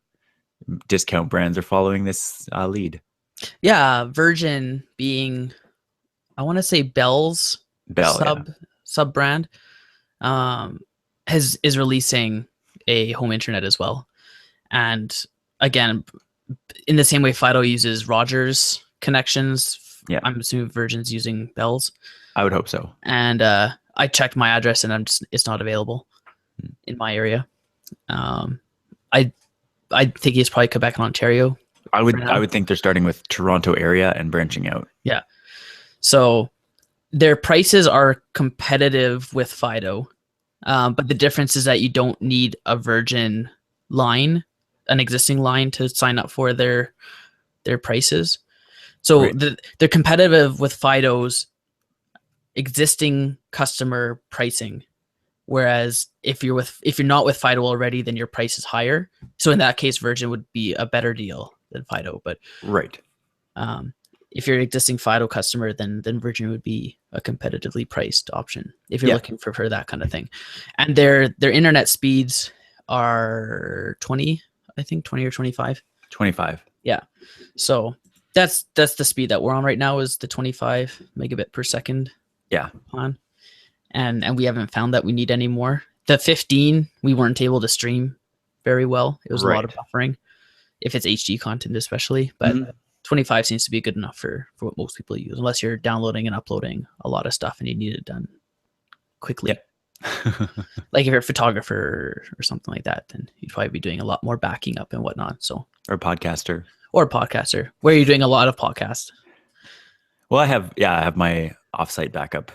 discount brands are following this lead. Yeah, Virgin being, I want to say Bell's sub brand, is releasing a home internet as well. And again, in the same way Fido uses Rogers connections, I'm assuming Virgin's using Bell's. I would hope so. And I checked my address and it's not available in my area. I think it's probably Quebec and Ontario. I would think they're starting with Toronto area and branching out. Yeah. So their prices are competitive with Fido. But the difference is that you don't need a Virgin line, an existing line, to sign up for their prices. So they're competitive with Fido's existing customer pricing. Whereas if you're not with Fido already, then your price is higher. So in that case, Virgin would be a better deal than Fido. But if you're an existing Fido customer, then Virgin would be a competitively priced option if you're looking for that kind of thing. And their internet speeds are 20 or 25. 25. Yeah. So that's the speed that we're on right now, is the 25 megabit per second. Yeah. Plan. And we haven't found that we need any more. The 15, we weren't able to stream very well. It was a lot of buffering, if it's HD content especially. But 25 seems to be good enough for what most people use, unless you're downloading and uploading a lot of stuff and you need it done quickly. Yep. Like if you're a photographer or something like that, then you'd probably be doing a lot more backing up and whatnot. So or podcaster. Where you're doing a lot of podcasts. Well, I have my offsite backup.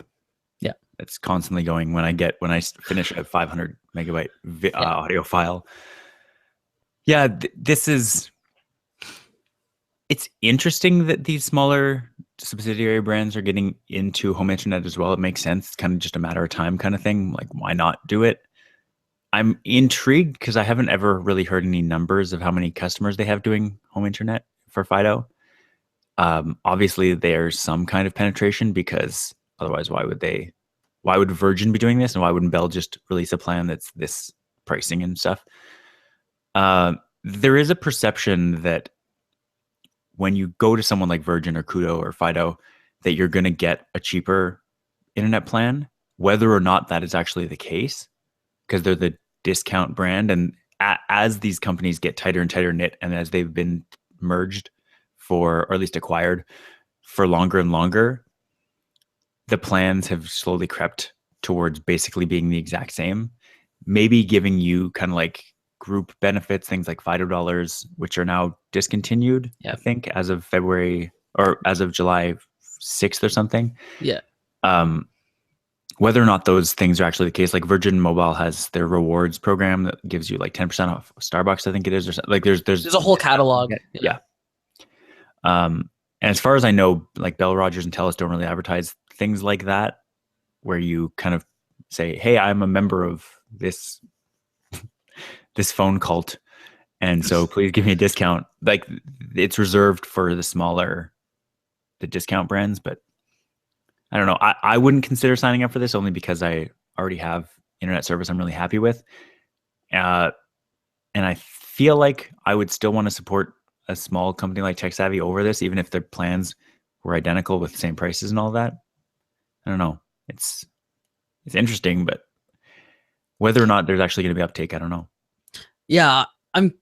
Yeah. It's constantly going when I finish a 500 megabyte audio file. Yeah, it's interesting that these smaller subsidiary brands are getting into home internet as well. It makes sense. It's kind of just a matter of time kind of thing. Like, why not do it? I'm intrigued because I haven't ever really heard any numbers of how many customers they have doing home internet for Fido. Obviously, there's some kind of penetration, because otherwise, why would Virgin be doing this, and why wouldn't Bell just release a plan that's this pricing and stuff? there is a perception that when you go to someone like Virgin or Kudo or Fido, that you're going to get a cheaper internet plan, whether or not that is actually the case, because they're the discount brand. And as these companies get tighter and tighter knit, and as they've been merged or at least acquired for longer and longer, the plans have slowly crept towards basically being the exact same, maybe giving you kind of like group benefits, things like Fido dollars, which are now discontinued, I think, as of February or as of July 6th or something. Yeah. Whether or not those things are actually the case, like Virgin Mobile has their rewards program that gives you like 10% off Starbucks, I think it is, or something. Like there's a whole catalog. Yeah. And as far as I know, like Bell, Rogers, and Telus don't really advertise things like that, where you kind of say, "Hey, I'm a member of this phone cult, and so please give me a discount." Like it's reserved for the discount brands, but I don't know. I wouldn't consider signing up for this, only because I already have internet service I'm really happy with. And I feel like I would still want to support a small company like TechSavvy over this, even if their plans were identical with the same prices and all that. I don't know. It's interesting, but whether or not there's actually going to be uptake, I don't know. Yeah, I'm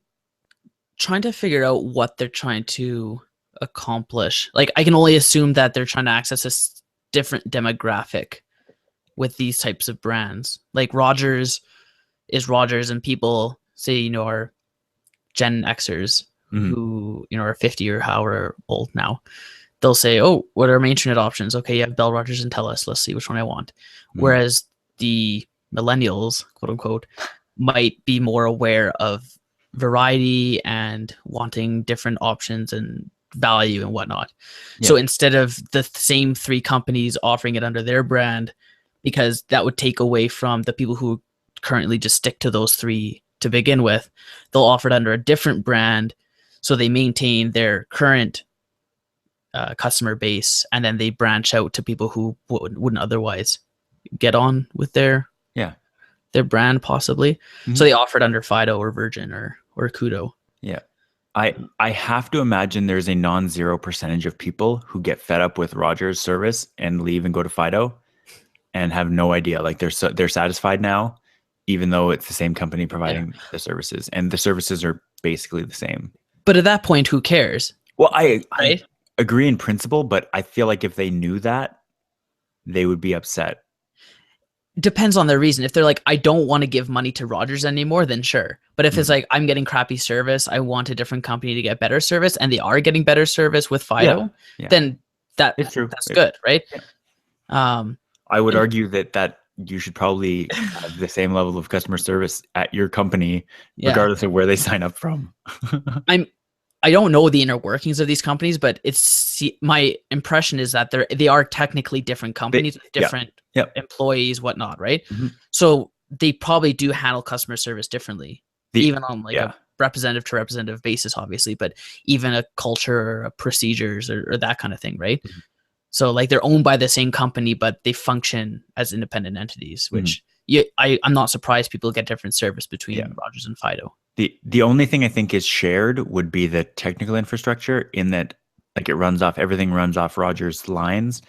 trying to figure out what they're trying to accomplish. Like, I can only assume that they're trying to access a different demographic with these types of brands. Like Rogers is Rogers, and people say, are Gen Xers who, are 50 or however old now. They'll say, "Oh, what are my internet options? Okay, you have Bell, Rogers, and Telus. Let's see which one I want." Whereas the millennials, quote unquote, might be more aware of variety and wanting different options and value and whatnot. Yeah. So instead of the same three companies offering it under their brand, because that would take away from the people who currently just stick to those three to begin with, they'll offer it under a different brand, so they maintain their current customer base, and then they branch out to people who wouldn't otherwise get on with their brand, possibly. Mm-hmm. So they offer it under Fido or Virgin or Kudo. Yeah. I have to imagine there's a non-zero percentage of people who get fed up with Rogers' service and leave and go to Fido and have no idea. Like they're satisfied now, even though it's the same company providing the services, and the services are basically the same. But at that point, who cares? Well, I agree in principle, but I feel like if they knew that, they would be upset. Depends on their reason. If they're like, "I don't want to give money to Rogers anymore," then sure. But if it's like, "I'm getting crappy service, I want a different company to get better service," and they are getting better service with Fido, then that's good, right? Yeah. I would argue that you should probably have the same level of customer service at your company, regardless of where they sign up from. I don't know the inner workings of these companies, but my impression is that they are technically different companies with different employees, whatnot, right? Mm-hmm. So they probably do handle customer service differently, even on like a representative to representative basis, obviously, but even a culture or a procedures or that kind of thing, right? Mm-hmm. So like they're owned by the same company, but they function as independent entities, which I'm not surprised people get different service between Rogers and Fido. The only thing I think is shared would be the technical infrastructure, in that like everything runs off Rogers lines.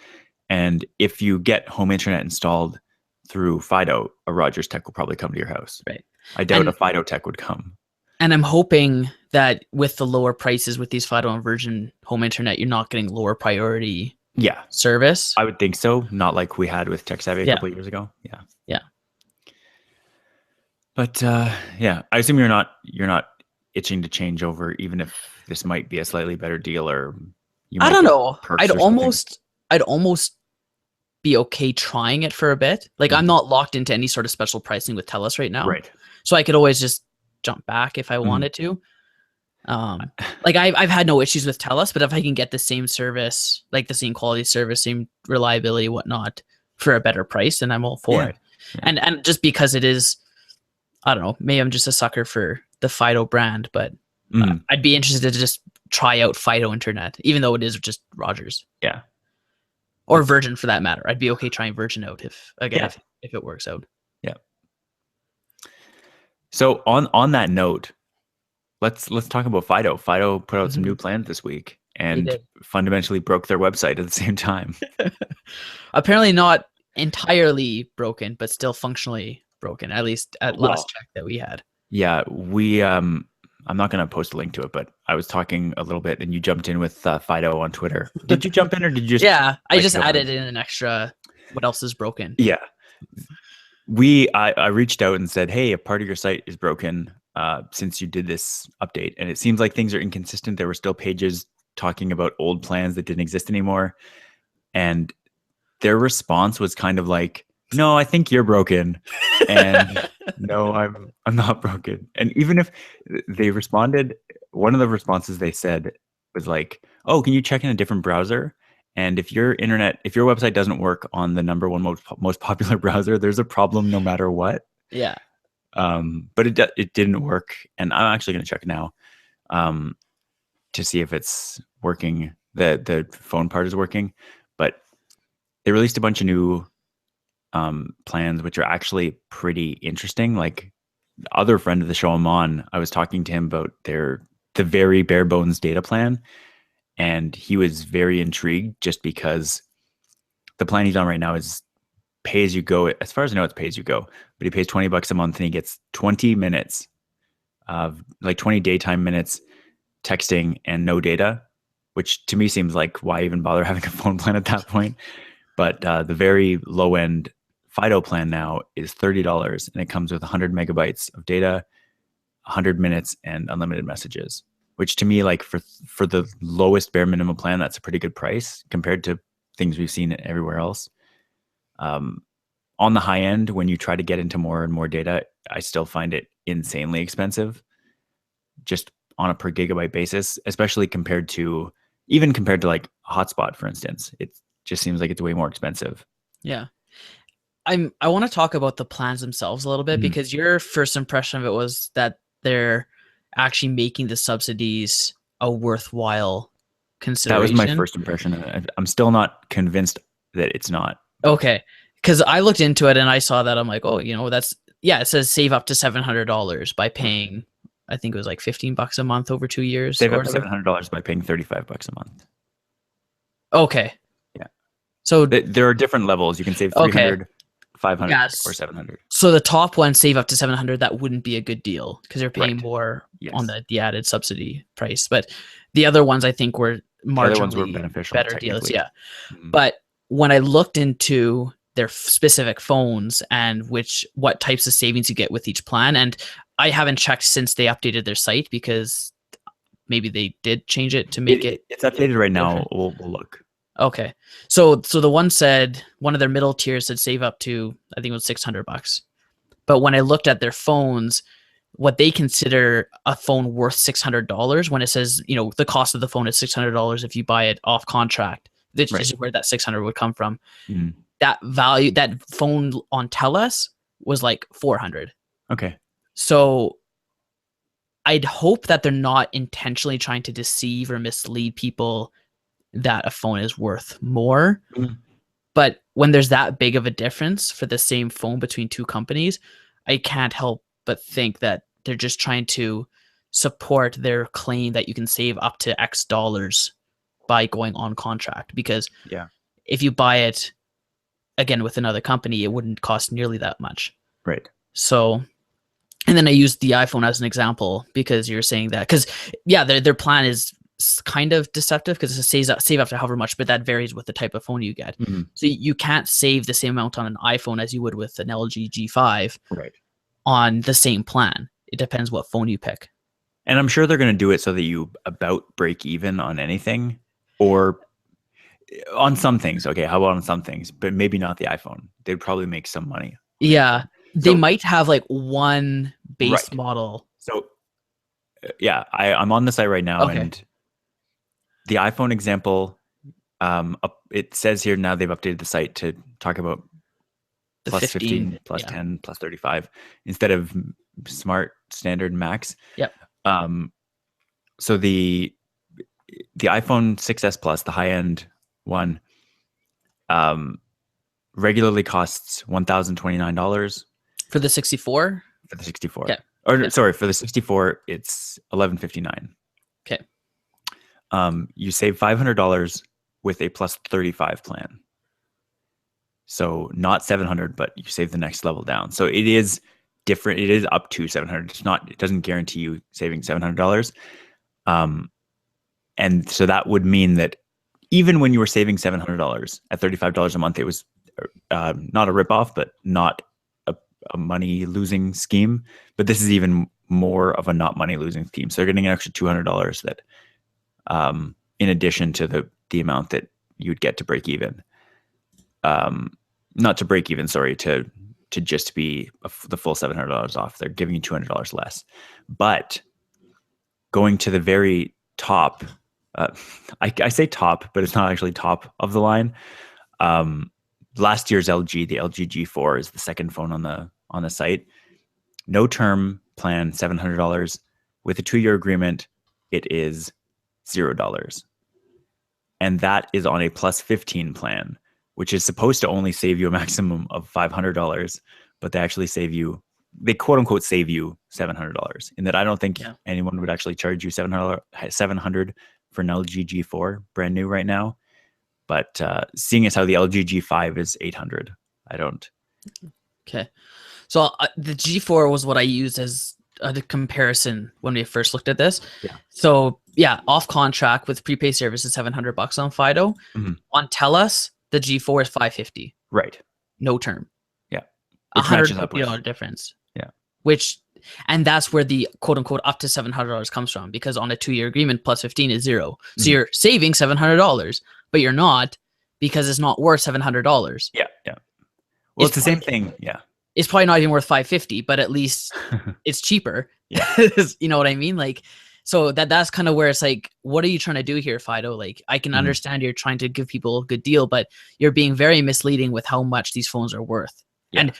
And if you get home internet installed through Fido, a Rogers tech will probably come to your house. Right. I doubt a Fido tech would come. And I'm hoping that with the lower prices with these Fido and Virgin home internet, you're not getting lower priority service. I would think so. Not like we had with TechSavvy a couple of years ago. Yeah. Yeah. But I assume you're not itching to change over, even if this might be a slightly better deal, or I don't know. I'd almost be okay trying it for a bit. Like I'm not locked into any sort of special pricing with TELUS right now, right? So I could always just jump back if I wanted to. Like I've had no issues with TELUS, but if I can get the same service, like the same quality service, same reliability, whatnot, for a better price, then I'm all for it. Yeah. And just because it is, I don't know, maybe I'm just a sucker for the Fido brand, but I'd be interested to just try out Fido internet, even though it is just Rogers. Yeah. Or Virgin for that matter. I'd be okay trying Virgin out if it works out. Yeah. So on that note, let's talk about Fido. Fido put out some new Mhm. plans this week They and did. fundamentally broke their website at the same time. Apparently not entirely broken, but still functionally broken, at least at last Well, check that we had. yeah, we I'm not gonna post a link to it, but I was talking a little bit and you jumped in with Fido on Twitter. Did you jump in or did you just Yeah, I like just go on? added in an extra what else is broken. Yeah, I reached out and said, hey, a part of your site is broken since you did this update, and it seems like things are inconsistent. There were still pages talking about old plans that didn't exist anymore, and their response was kind of like, no, I think you're broken, and no, I'm not broken. And even if they responded, one of the responses they said was like, oh, can you check in a different browser? And if your website doesn't work on the number one most popular browser, there's a problem no matter what. Yeah. But it didn't work, and I'm actually going to check now um, to see if it's working. The phone part is working, but they released a bunch of new plans, which are actually pretty interesting. Like other friend of the show I'm on, I was talking to him about the very bare bones data plan, and he was very intrigued just because the plan he's on right now is pay as you go. As far as I know, it's pay as you go, but he pays $20 a month and he gets 20 minutes of like 20 daytime minutes texting and no data, which to me seems like why even bother having a phone plan at that point. But the very low end Fido plan now is $30 and it comes with 100 megabytes of data, 100 minutes, and unlimited messages. Which to me, like for the lowest bare minimum plan, that's a pretty good price compared to things we've seen everywhere else. Um, on the high end, when you try to get into more and more data, I still find it insanely expensive, just on a per gigabyte basis, especially compared to like hotspot, for instance. It just seems like it's way more expensive. Yeah. I want to talk about the plans themselves a little bit Mhm. because your first impression of it was that they're actually making the subsidies a worthwhile That was my consideration. first impression, and I'm still not convinced that it's not. Okay. Because I looked into it and I saw that I'm like, oh, that's yeah, it says save up to $700 by paying, I think it was like $15 a month over 2 years Save or up to whatever. $700 by paying $35 a month. Okay. Yeah, So there are different levels. You can save okay. 300, 500, or Yes. 700. So the top one save up to 700, that wouldn't be a good deal because they're paying Right. more on Yes. the added subsidy price. But the other ones I think were The other ones were marginally beneficial, better deals. technically. Yeah. Mhm. But when I looked into their specific phones and what types of savings you get with each plan, and I haven't checked since they updated their site because maybe they did change it to make it It's updated right now. different. We'll look. Okay. So the one said one of their middle tiers said save up to, I think it was $600. But when I looked at their phones, what they consider a phone worth $600, when it says, the cost of the phone is $600 if you buy it off contract, this Right. is where that 600 would come from. Mhm. That value, that phone on TELUS was like 400. Okay. So I'd hope that they're not intentionally trying to deceive or mislead people that a phone is worth more. Mhm. But when there's that big of a difference for the same phone between two companies, I can't help but think that they're just trying to support their claim that you can save up to X dollars by going on contract. Because Yeah. if you buy it again with another company, it wouldn't cost nearly that much. Right. So, and then I used the iPhone as an example because you're saying that, because yeah, their plan is kind of deceptive because it says save up to however much, but that varies with the type of phone you get. Mhm. So you can't save the same amount on an iPhone as you would with an LG G5 Right. on the same plan. It depends what phone you pick. And I'm sure they're going to do it so that you about break even on anything, or on some things. Okay, how about on some things, but maybe not the iPhone. They'd probably make some money on the Yeah, iPhone. they So might have like one base right. model. So yeah, I'm on the site right now, Okay. and the iPhone example, it says here now they've updated the site to talk about The plus 15. 15, plus Yeah. 10, plus 35 instead of smart, standard, max. Yep. So the iPhone 6s Plus, the high end one, regularly costs $1,029 For the 64? for the 64. Okay. Or sorry, for the 64, it's 1159. Okay. You save $500 with a plus 35 plan. So not 700, but you save the next level down. So it is different. It is up to 700. It's not. It doesn't guarantee you saving $700. And so that would mean that even when you were saving $700 at $35 a month, it was not a ripoff, but not a money losing scheme. But this is even more of a not money losing scheme. So they're getting an extra $200 that, in addition to the amount that you'd get to break even. Not to break even, sorry, to just be the full $700 off. They're giving you $200 less. But going to the very top, I say top, but it's not actually top of the line. Last year's LG, the LG G4, is the second phone on the site. No term plan, $700. With a 2-year agreement, it is $0. And that is on a plus 15 plan, which is supposed to only save you a maximum of $500, but they quote unquote save you $700. In that, I don't think anyone would actually charge you $700 for an LG G4 brand new right now. But seeing as how the LG G5 is $800, I don't. Okay. So the G4 was what I used as a comparison when we first looked at this. Yeah. So off contract with prepaid services, $700 on Fido. Mm-hmm. On TELUS, the G4 is $550. Right. No term. Yeah. $150 difference. Yeah. And that's where the quote unquote up to $700 comes from, because on a 2-year agreement, plus 15 is $0. So you're saving $700, but you're not, because it's not worth $700. Yeah. Yeah. Well, it's the same thing. Yeah. It's probably not even worth $550, but at least it's cheaper. Yeah. You know what I mean? Like, so that's kind of where it's like, what are you trying to do here, Fido? Like, I can understand you're trying to give people a good deal, but you're being very misleading with how much these phones are worth. Yeah. And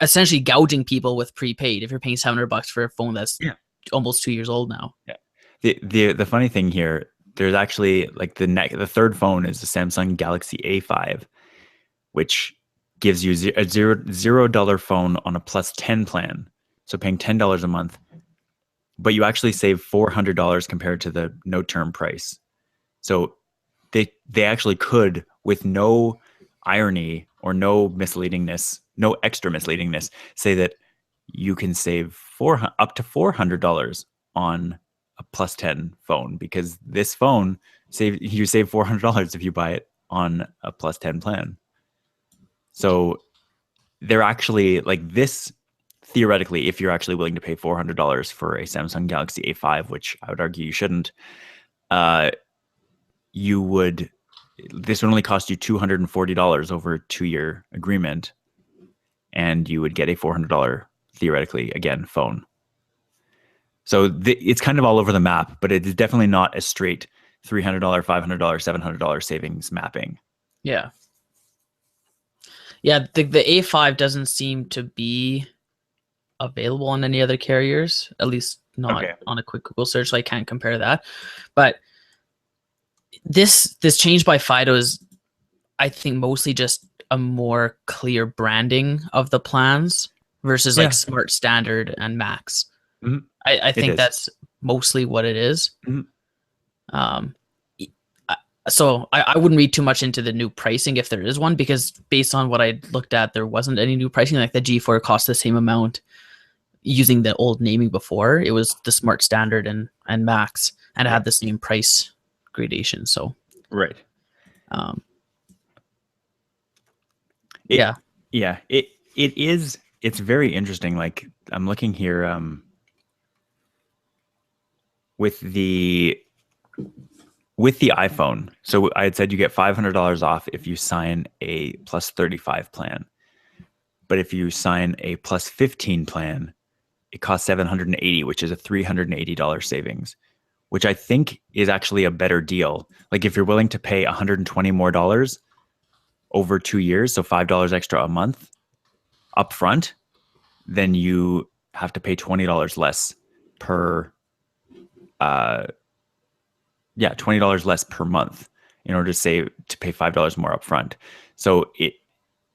essentially gouging people with prepaid if you're paying $700 for a phone that's almost 2 years old now. Yeah. The funny thing here, there's actually like the third phone is the Samsung Galaxy A5, which gives you a $0 phone on a plus 10 plan. So paying $10 a month, but you actually save $400 compared to the no term price. So they actually could, with no irony or no misleadingness, no extra misleadingness, say that you can save up to $400 on a plus 10 phone, because this phone you save $400 if you buy it on a plus 10 plan. So they're actually like this. Theoretically, if you're actually willing to pay $400 for a Samsung Galaxy A5, which I would argue you shouldn't, this would only cost you $240 over a 2-year agreement, and you would get a $400, theoretically, again, phone. So it's kind of all over the map, but it is definitely not a straight $300, $500, $700 savings mapping. Yeah. Yeah, the A5 doesn't seem to be available on any other carriers, at least not on a quick Google search, so I can't compare that. But this change by Fido is, I think, mostly just a more clear branding of the plans versus like Smart, Standard, and Max. Mm-hmm. I think that's mostly what it is. Mm-hmm. So I wouldn't read too much into the new pricing if there is one, because based on what I looked at, there wasn't any new pricing. Like the G4 cost the same amount using the old naming before. It was the Smart, Standard, and Max, and it had the same price gradation. So right. It's very interesting. Like I'm looking here with the iPhone. So I had said you get $500 off if you sign a plus 35 plan. But if you sign a plus 15 plan, it costs $780, which is a $380 savings, which I think is actually a better deal. Like if you're willing to pay $120 more over 2 years, so $5 extra a month upfront, then you have to pay $20 less per $20 less per month in order to pay $5 more upfront. So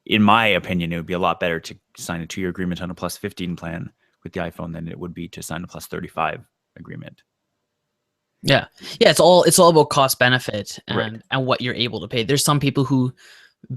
in my opinion, it would be a lot better to sign a 2-year agreement on a plus 15 plan with the iPhone than it would be to sign a plus 35 agreement. Yeah. It's all about cost benefit Right. and what you're able to pay. There's some people who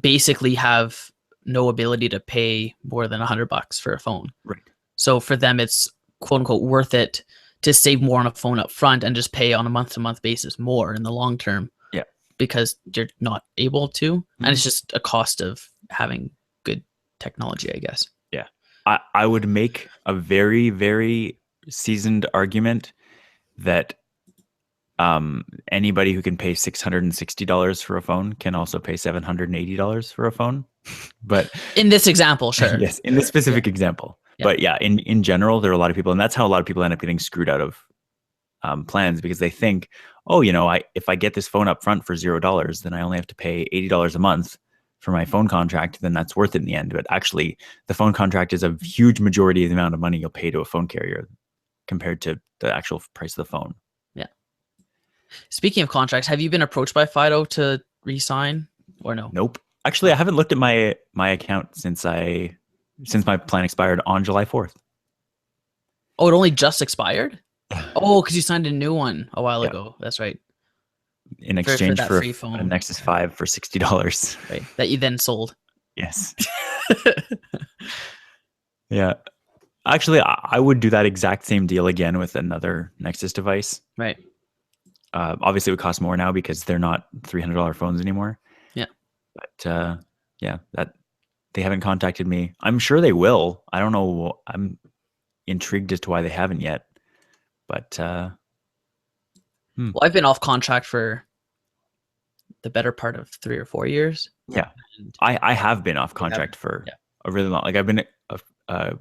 basically have no ability to pay more than $100 for a phone. Right. So for them, it's quote unquote worth it to save more on a phone up front and just pay on a month-to-month basis more in the long term. Yeah. Because you're not able to. Mm-hmm. And it's just a cost of having good technology, I guess. Yeah. I would make a very, very seasoned argument that anybody who can pay $660 for a phone can also pay $780 for a phone. But in this example, sure. Yes, in this specific example. Yeah. But yeah, in general, there are a lot of people, and that's how a lot of people end up getting screwed out of plans, because they think, oh, if I get this phone up front for $0, then I only have to pay $80 a month for my phone contract, then that's worth it in the end. But actually, the phone contract is a huge majority of the amount of money you'll pay to a phone carrier compared to the actual price of the phone. Yeah. Speaking of contracts, have you been approached by Fido to re-sign or no? Nope. Actually, I haven't looked at my account since my plan expired on July 4th. Oh, it only just expired? Oh, because you signed a new one a while ago. That's right. In exchange for a Nexus 5 for $60. Right. That you then sold. Yes. Yeah. Actually, I would do that exact same deal again with another Nexus device. Right. Obviously, it would cost more now because they're not $300 phones anymore. Yeah. But that they haven't contacted me. I'm sure they will. I don't know. I'm intrigued as to why they haven't yet. But well, I've been off contract for the better part of 3 or 4 years. Yeah, I have been off contract for a really long. Like I've been a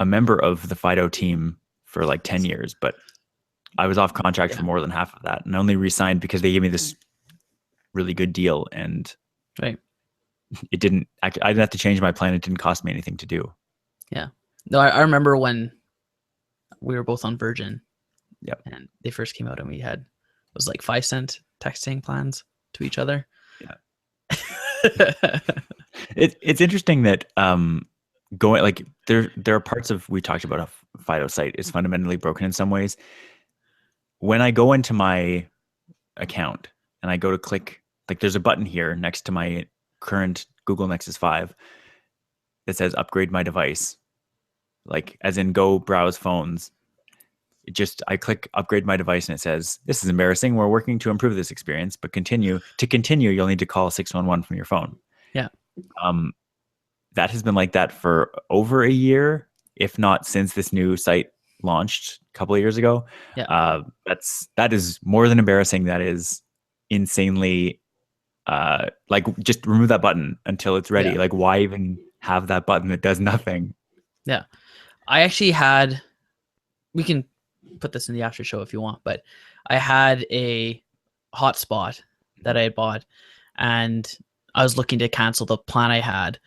member of the Fido team for like 10 years, but I was off contract for more than half of that, and only re-signed because they gave me this really good deal, and it didn't. I didn't have to change my plan. It didn't cost me anything to do. Yeah. No, I remember when we were both on Virgin. Yep. And they first came out, and it was like 5-cent texting plans to each other. Yeah. It's interesting that going like there are parts of, we talked about a Fido site is fundamentally broken in some ways. When I go into my account and I go to click, like there's a button here next to my current Google Nexus 5 that says upgrade my device, like as in go browse phones. I click upgrade my device and it says, this is embarrassing. We're working to improve this experience, but to continue, you'll need to call 611 from your phone. Yeah. That has been like that for over a year, if not since this new site launched a couple of years ago. Yeah. That is more than embarrassing. That is insanely, like just remove that button until it's ready. Yeah. Like why even have that button that does nothing? Yeah. I actually had, we can put this in the after show if you want, but I had a hotspot that I had bought, and I was looking to cancel the plan I had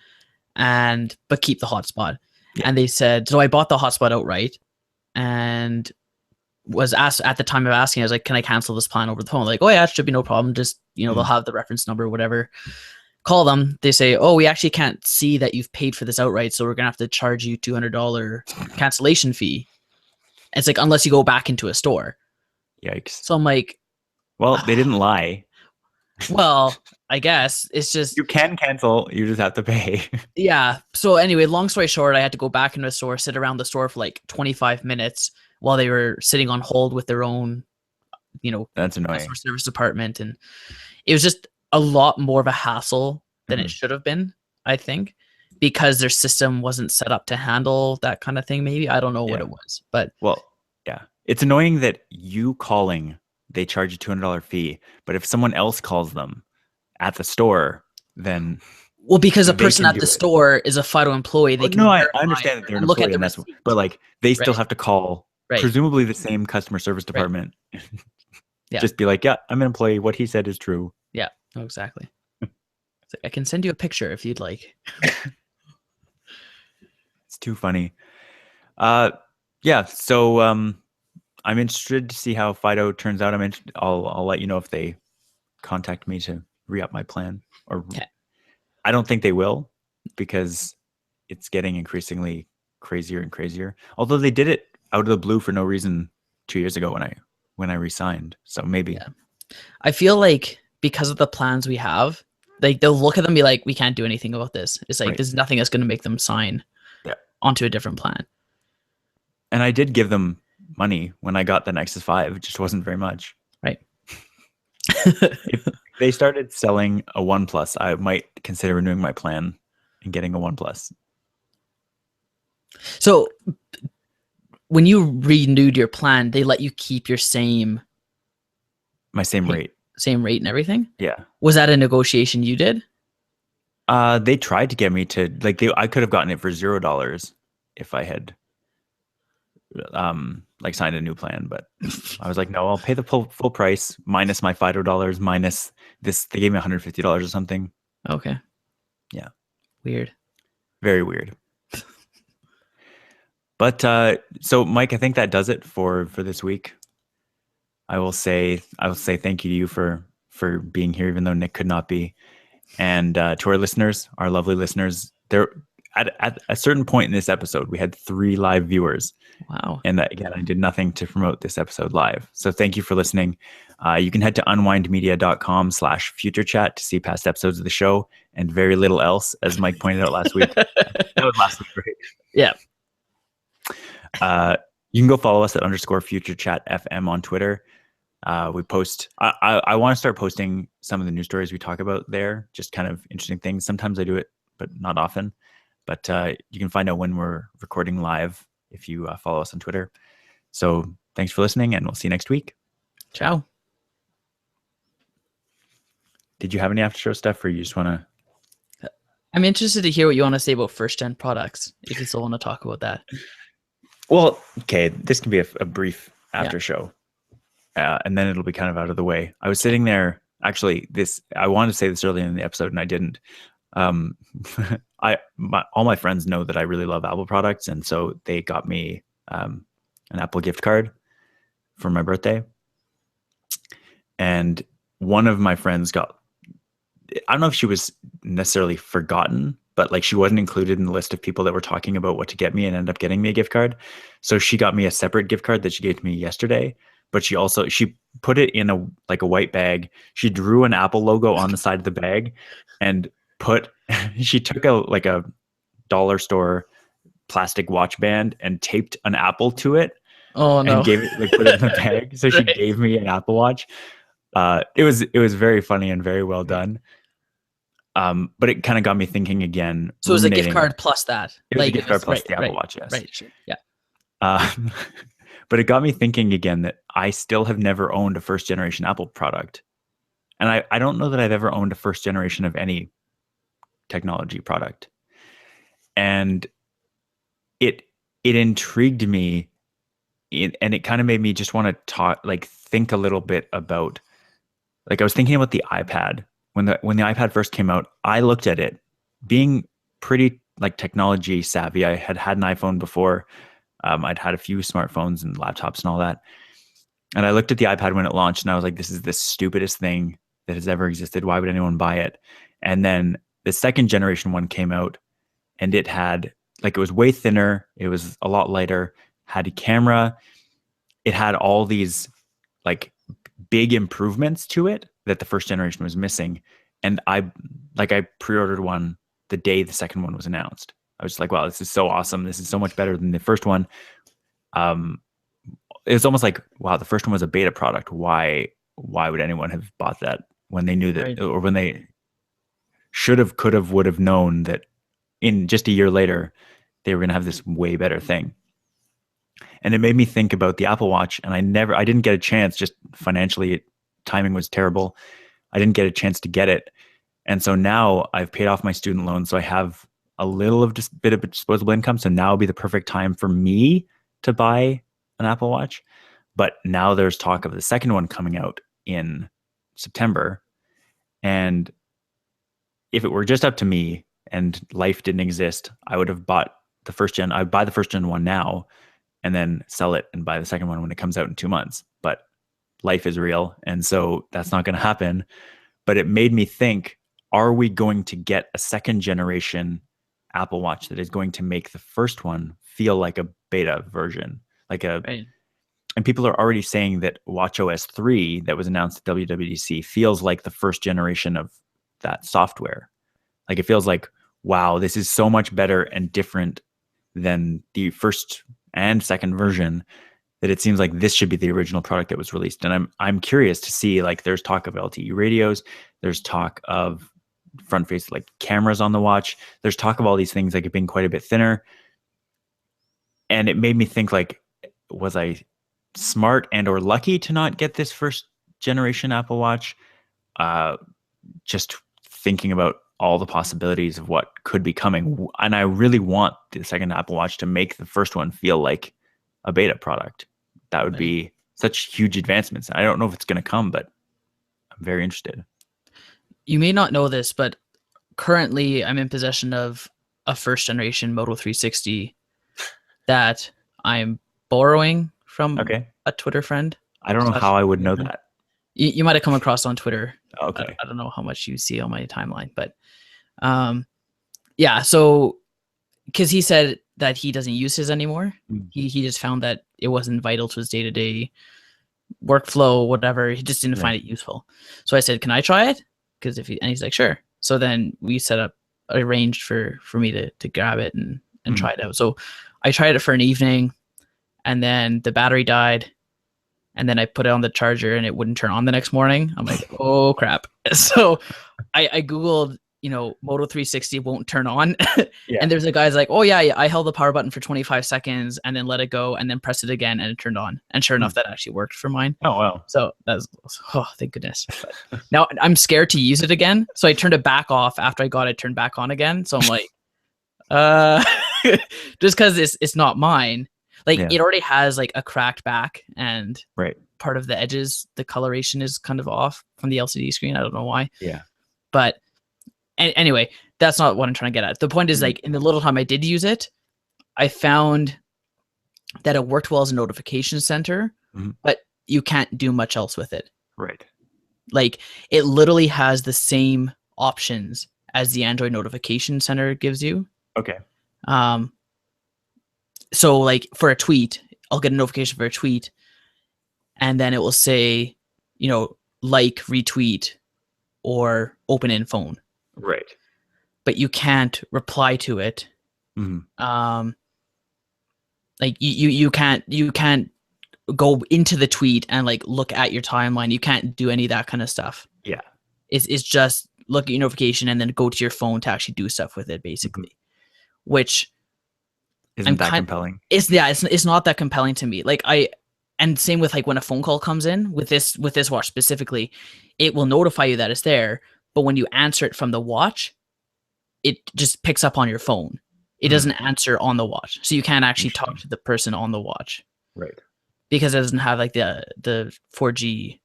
but keep the hotspot. Yeah. And they said, so I bought the hotspot outright and was asked at the time of asking, I was like, can I cancel this plan over the phone? Like, oh yeah, it should be no problem. Just, they'll have the reference number, whatever. Call them. They say, oh, we actually can't see that you've paid for this outright, so we're going to have to charge you $200 cancellation fee. And it's like, unless you go back into a store. Yikes. So I'm like, well, they didn't lie. Well, I guess it's just, you can cancel, you just have to pay. Yeah. So anyway, long story short, I had to go back into a store, sit around the store for like 25 minutes while they were sitting on hold with their own, that's annoying, customer service department. And it was just a lot more of a hassle than it should have been, I think, because their system wasn't set up to handle that kind of thing. Maybe, I don't know what it was, but it's annoying that you calling, they charge a $200 fee, but if someone else calls them at the store, then because a person at the store is a Fido employee, they can I understand that they're an employee, and but like they still have to call presumably the same customer service department. Just be like, yeah, I'm an employee. What he said is true. Yeah, no, exactly. I can send you a picture if you'd like. It's too funny. So I'm interested to see how Fido turns out. I'll let you know if they contact me to re-up my plan. Or I don't think they will, because it's getting increasingly crazier and crazier. Although they did it out of the blue for no reason 2 years ago when I resigned. So maybe. Yeah. I feel like because of the plans we have, like they'll look at them and be like, we can't do anything about this. It's like Right. there's nothing that's going to make them sign onto a different plan. And I did give them money when I got the Nexus 5. It just wasn't very much. Right. If they started selling a OnePlus, I might consider renewing my plan and getting a OnePlus. So when you renewed your plan, they let you keep your same rate. Same rate and everything? Yeah. Was that a negotiation you did? They tried to get me to I could have gotten it for $0 if I had signed a new plan, but I was like, no, I'll pay the full price minus my $5 minus this. They gave me $150 or something. Okay. Yeah. Weird. Very weird. But so Mike, I think that does it for this week. I will say thank you to you for being here, even though Nick could not be. And to our listeners, our lovely listeners, there at a certain point in this episode, we had 3 live viewers. Wow. And again, I did nothing to promote this episode live. So thank you for listening. You can head to unwindmedia.com/futurechat to see past episodes of the show and very little else, as Mike pointed out last week. That was last week, right? Yeah. You can go follow us at _futurechatfm on Twitter. We post, I want to start posting some of the news stories we talk about there, just kind of interesting things. Sometimes I do it, but not often. But you can find out when we're recording live if you follow us on Twitter. So thanks for listening, and we'll see you next week. Ciao. Did you have any after show stuff, or you just want to? I'm interested to hear what you want to say about first gen products, if you still want to talk about that. Well, okay, this can be a brief after show, and then it'll be kind of out of the way. I was sitting there. Actually, I wanted to say this earlier in the episode, and I didn't. All my friends know that I really love Apple products, and so they got me an Apple gift card for my birthday. And one of my friends I don't know if she was necessarily forgotten, but like she wasn't included in the list of people that were talking about what to get me and ended up getting me a gift card. So she got me a separate gift card that she gave to me yesterday, but she put it in a white bag. She drew an Apple logo on the side of the bag and she took a dollar store plastic watch band and taped an apple to it. Oh no. And gave it, put it in the bag. So she gave me an Apple Watch. It was very funny and very well done. But it kind of got me thinking again. So it was a gift card plus that. It was a gift card plus the Apple Watch, yes. Right, sure. Yeah. But it got me thinking again that I still have never owned a first generation Apple product. And I don't know that I've ever owned a first generation of any technology product. And it intrigued me, and it kind of made me just want to think a little bit about, I was thinking about the iPad. When the iPad first came out, I looked at it being pretty technology savvy. I had an iPhone before. I'd had a few smartphones and laptops and all that. And I looked at the iPad when it launched, and I was like, this is the stupidest thing that has ever existed. Why would anyone buy it? And then the second generation one came out, and it had it was way thinner. It was a lot lighter, had a camera. It had all these big improvements to it that the first generation was missing. And I pre-ordered one the day the second one was announced. I was just like, wow, this is so awesome. This is so much better than the first one. It was almost like, wow, the first one was a beta product. Why would anyone have bought that when they knew that, right, or when they should have, could have, would have known that in just a year later, they were going to have this way better thing. And it made me think about the Apple Watch, and I didn't get a chance, just financially, timing was terrible. I didn't get a chance to get it. And so now I've paid off my student loan. So I have a little of just bit of disposable income. So now would be the perfect time for me to buy an Apple Watch. But now there's talk of the second one coming out in September. And if it were just up to me and life didn't exist, I would have bought the first gen. I'd buy the first gen one now and then sell it and buy the second one when it comes out in 2 months. But life is real. And so that's not going to happen. But it made me think, are we going to get a second generation Apple Watch that is going to make the first one feel like a beta version, like a. Right. And people are already saying that WatchOS 3 that was announced at WWDC feels like the first generation of that software. Like it feels like, wow, this is so much better and different than the first and second version, that it seems like this should be the original product that was released. And I'm curious to see, like, there's talk of LTE radios, there's talk of front face like cameras on the watch, there's talk of all these things like it being quite a bit thinner. And it made me think, like, was I smart and or lucky to not get this first generation Apple Watch? Just thinking about all the possibilities of what could be coming. And I really want the second Apple Watch to make the first one feel like a beta product. That would be such huge advancements. I don't know if it's going to come, but I'm very interested. You may not know this, but currently I'm in possession of a first generation Moto 360 that I'm borrowing from a Twitter friend. I don't know how I would know that. You might have come across on Twitter. Okay. I don't know how much you see on my timeline, but yeah. So, because he said that he doesn't use his anymore. He just found that it wasn't vital to his day-to-day workflow, whatever. He just didn't find it useful. So I said, "Can I try it?" Because and he's like, "Sure." So then we arranged for me to grab it and try it out. So I tried it for an evening, and then the battery died. And then I put it on the charger and it wouldn't turn on the next morning. I'm like, oh crap. So I Googled, Moto 360 won't turn on. And there's a guy's like, oh yeah, I held the power button for 25 seconds and then let it go and then press it again and it turned on. And sure enough, that actually worked for mine. Oh, wow. So thank goodness. But now I'm scared to use it again. So I turned it back off after I got it turned back on again. So I'm like, just because it's not mine. Like it already has like a cracked back and part of the edges, the coloration is kind of off from the LCD screen. I don't know why. Yeah. But anyway, that's not what I'm trying to get at. The point is like in the little time I did use it, I found that it worked well as a notification center, but you can't do much else with it. Right. Like it literally has the same options as the Android notification center gives you. Okay. So like for a tweet, I'll get a notification for a tweet and then it will say, like, retweet or open in phone. Right. But you can't reply to it. Like you can't go into the tweet and like look at your timeline. You can't do any of that kind of stuff. Yeah. It's just look at your notification and then go to your phone to actually do stuff with it, basically. Which isn't that compelling? It's not that compelling to me. Like and same with like when a phone call comes in with this watch specifically, it will notify you that it's there, but when you answer it from the watch, it just picks up on your phone. It doesn't answer on the watch, so you can't actually talk to the person on the watch, right? Because it doesn't have like the 4G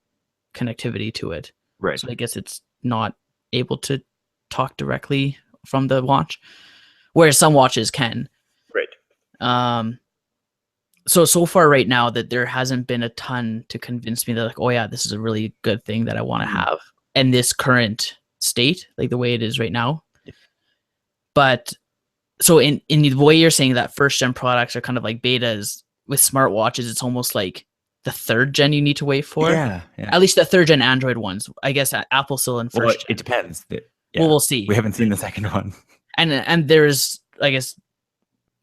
connectivity to it, right? So I guess it's not able to talk directly from the watch, whereas some watches can. So far right now that there hasn't been a ton to convince me that like, oh yeah, this is a really good thing that I want to have in this current state, like the way it is right now. But so in the way you're saying that first gen products are kind of like betas with smartwatches, it's almost like the third gen you need to wait for. Yeah. At least the third gen Android ones. I guess Apple's still in first gen. It depends. Well, we'll see. We haven't seen the second one. And there's, I guess,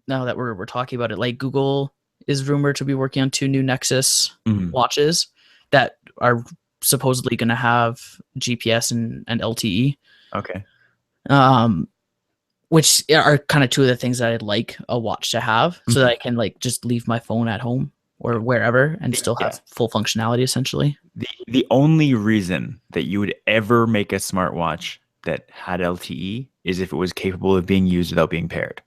now that we're talking about it, like Google is rumored to be working on 2 new Nexus watches that are supposedly going to have GPS and LTE. Okay. Which are kind of 2 of the things that I'd like a watch to have, so that I can like just leave my phone at home or wherever and still have full functionality essentially. The only reason that you would ever make a smartwatch that had LTE is if it was capable of being used without being paired.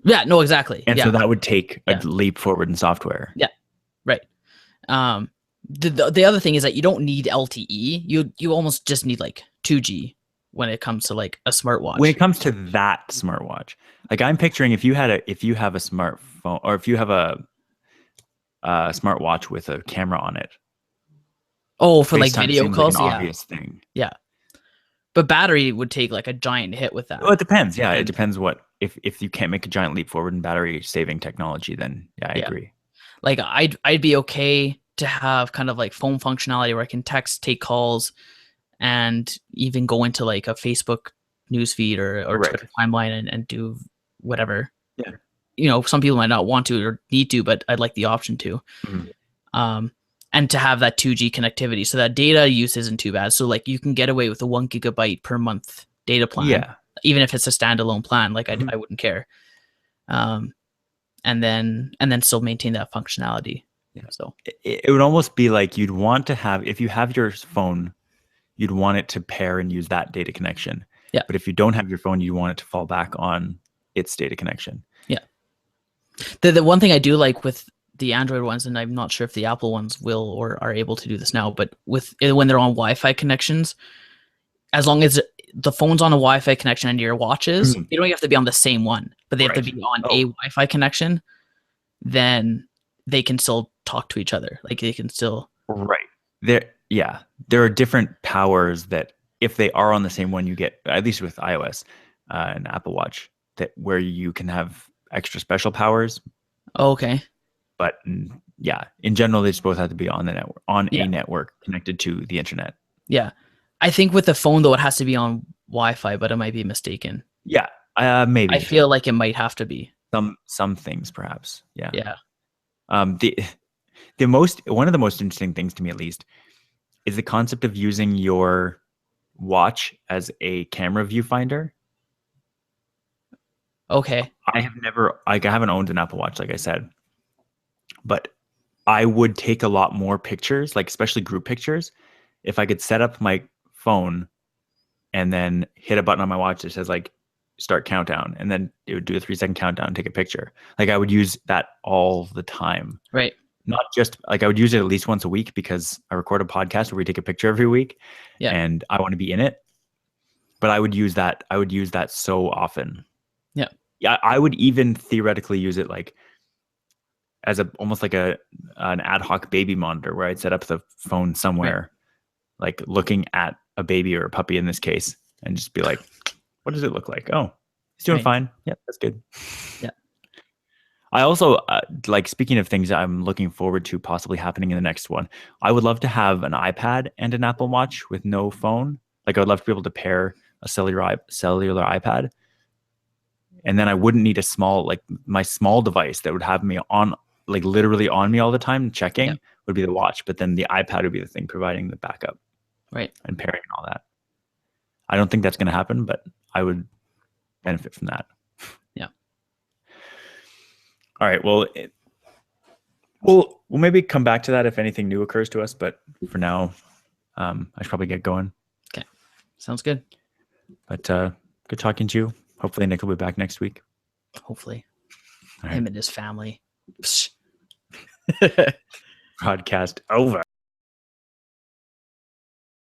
Yeah, no, exactly. And so that would take a leap forward in software. Yeah, right. The other thing is that you don't need LTE. You almost just need like 2G when it comes to like a smartwatch. When it comes to that smartwatch, like I'm picturing if you have a smartphone or if you have a smartwatch with a camera on it. Oh, for like video calls, like an obvious thing. Yeah. But battery would take like a giant hit with that. Well, it depends. Yeah, it depends what if you can't make a giant leap forward in battery saving technology, then yeah, I agree. Like I'd be okay to have kind of like phone functionality where I can text, take calls, and even go into like a Facebook newsfeed or Twitter timeline and do whatever. Yeah. You know, some people might not want to or need to, but I'd like the option to. And to have that 2G connectivity, so that data use isn't too bad. So like you can get away with a 1 gigabyte per month data plan, even if it's a standalone plan. Like I wouldn't care. And then still maintain that functionality. Yeah. So it would almost be like you'd want to have, if you have your phone, you'd want it to pair and use that data connection. Yeah. But if you don't have your phone, you want it to fall back on its data connection. Yeah. The one thing I do like with the Android ones, and I'm not sure if the Apple ones will or are able to do this now, but when they're on Wi-Fi connections, as long as the phone's on a Wi-Fi connection and your watches, they don't have to be on the same one, but they have to be on a Wi-Fi connection. Then they can still talk to each other. Like they can still there are different powers that if they are on the same one, you get, at least with iOS and Apple Watch, that where you can have extra special powers. Okay. But yeah, in general, they just both have to be on the network, a network connected to the internet. Yeah. I think with the phone though, it has to be on Wi-Fi, but I might be mistaken. Yeah. Maybe. I feel like it might have to be. Some things perhaps. Yeah. Yeah. One of the most interesting things to me, at least, is the concept of using your watch as a camera viewfinder. Okay. I haven't owned an Apple Watch, like I said, but I would take a lot more pictures, like especially group pictures, if I could set up my phone and then hit a button on my watch that says like start countdown, and then it would do a 3-second countdown and take a picture. Like I would use that all the time. Right. Not just like, I would use it at least once a week because I record a podcast where we take a picture every week, and I want to be in it. But I would use that so often. Yeah. Yeah. I would even theoretically use it like as almost like an ad hoc baby monitor, where I'd set up the phone somewhere, like looking at a baby or a puppy in this case, and just be like, what does it look like? Oh, he's doing fine. Yeah, that's good. Yeah. I also, like, speaking of things that I'm looking forward to possibly happening in the next one, I would love to have an iPad and an Apple Watch with no phone. Like, I would love to be able to pair a cellular iPad. And then I wouldn't need my small device that would have me on, like literally on me all the time checking would be the watch. But then the iPad would be the thing providing the backup. Right. And pairing and all that. I don't think that's going to happen, but I would benefit from that. Yeah. All right. Well, we'll maybe come back to that if anything new occurs to us. But for now, I should probably get going. Okay. Sounds good. But good talking to you. Hopefully Nick will be back next week. Hopefully. All right. Him and his family. Broadcast over.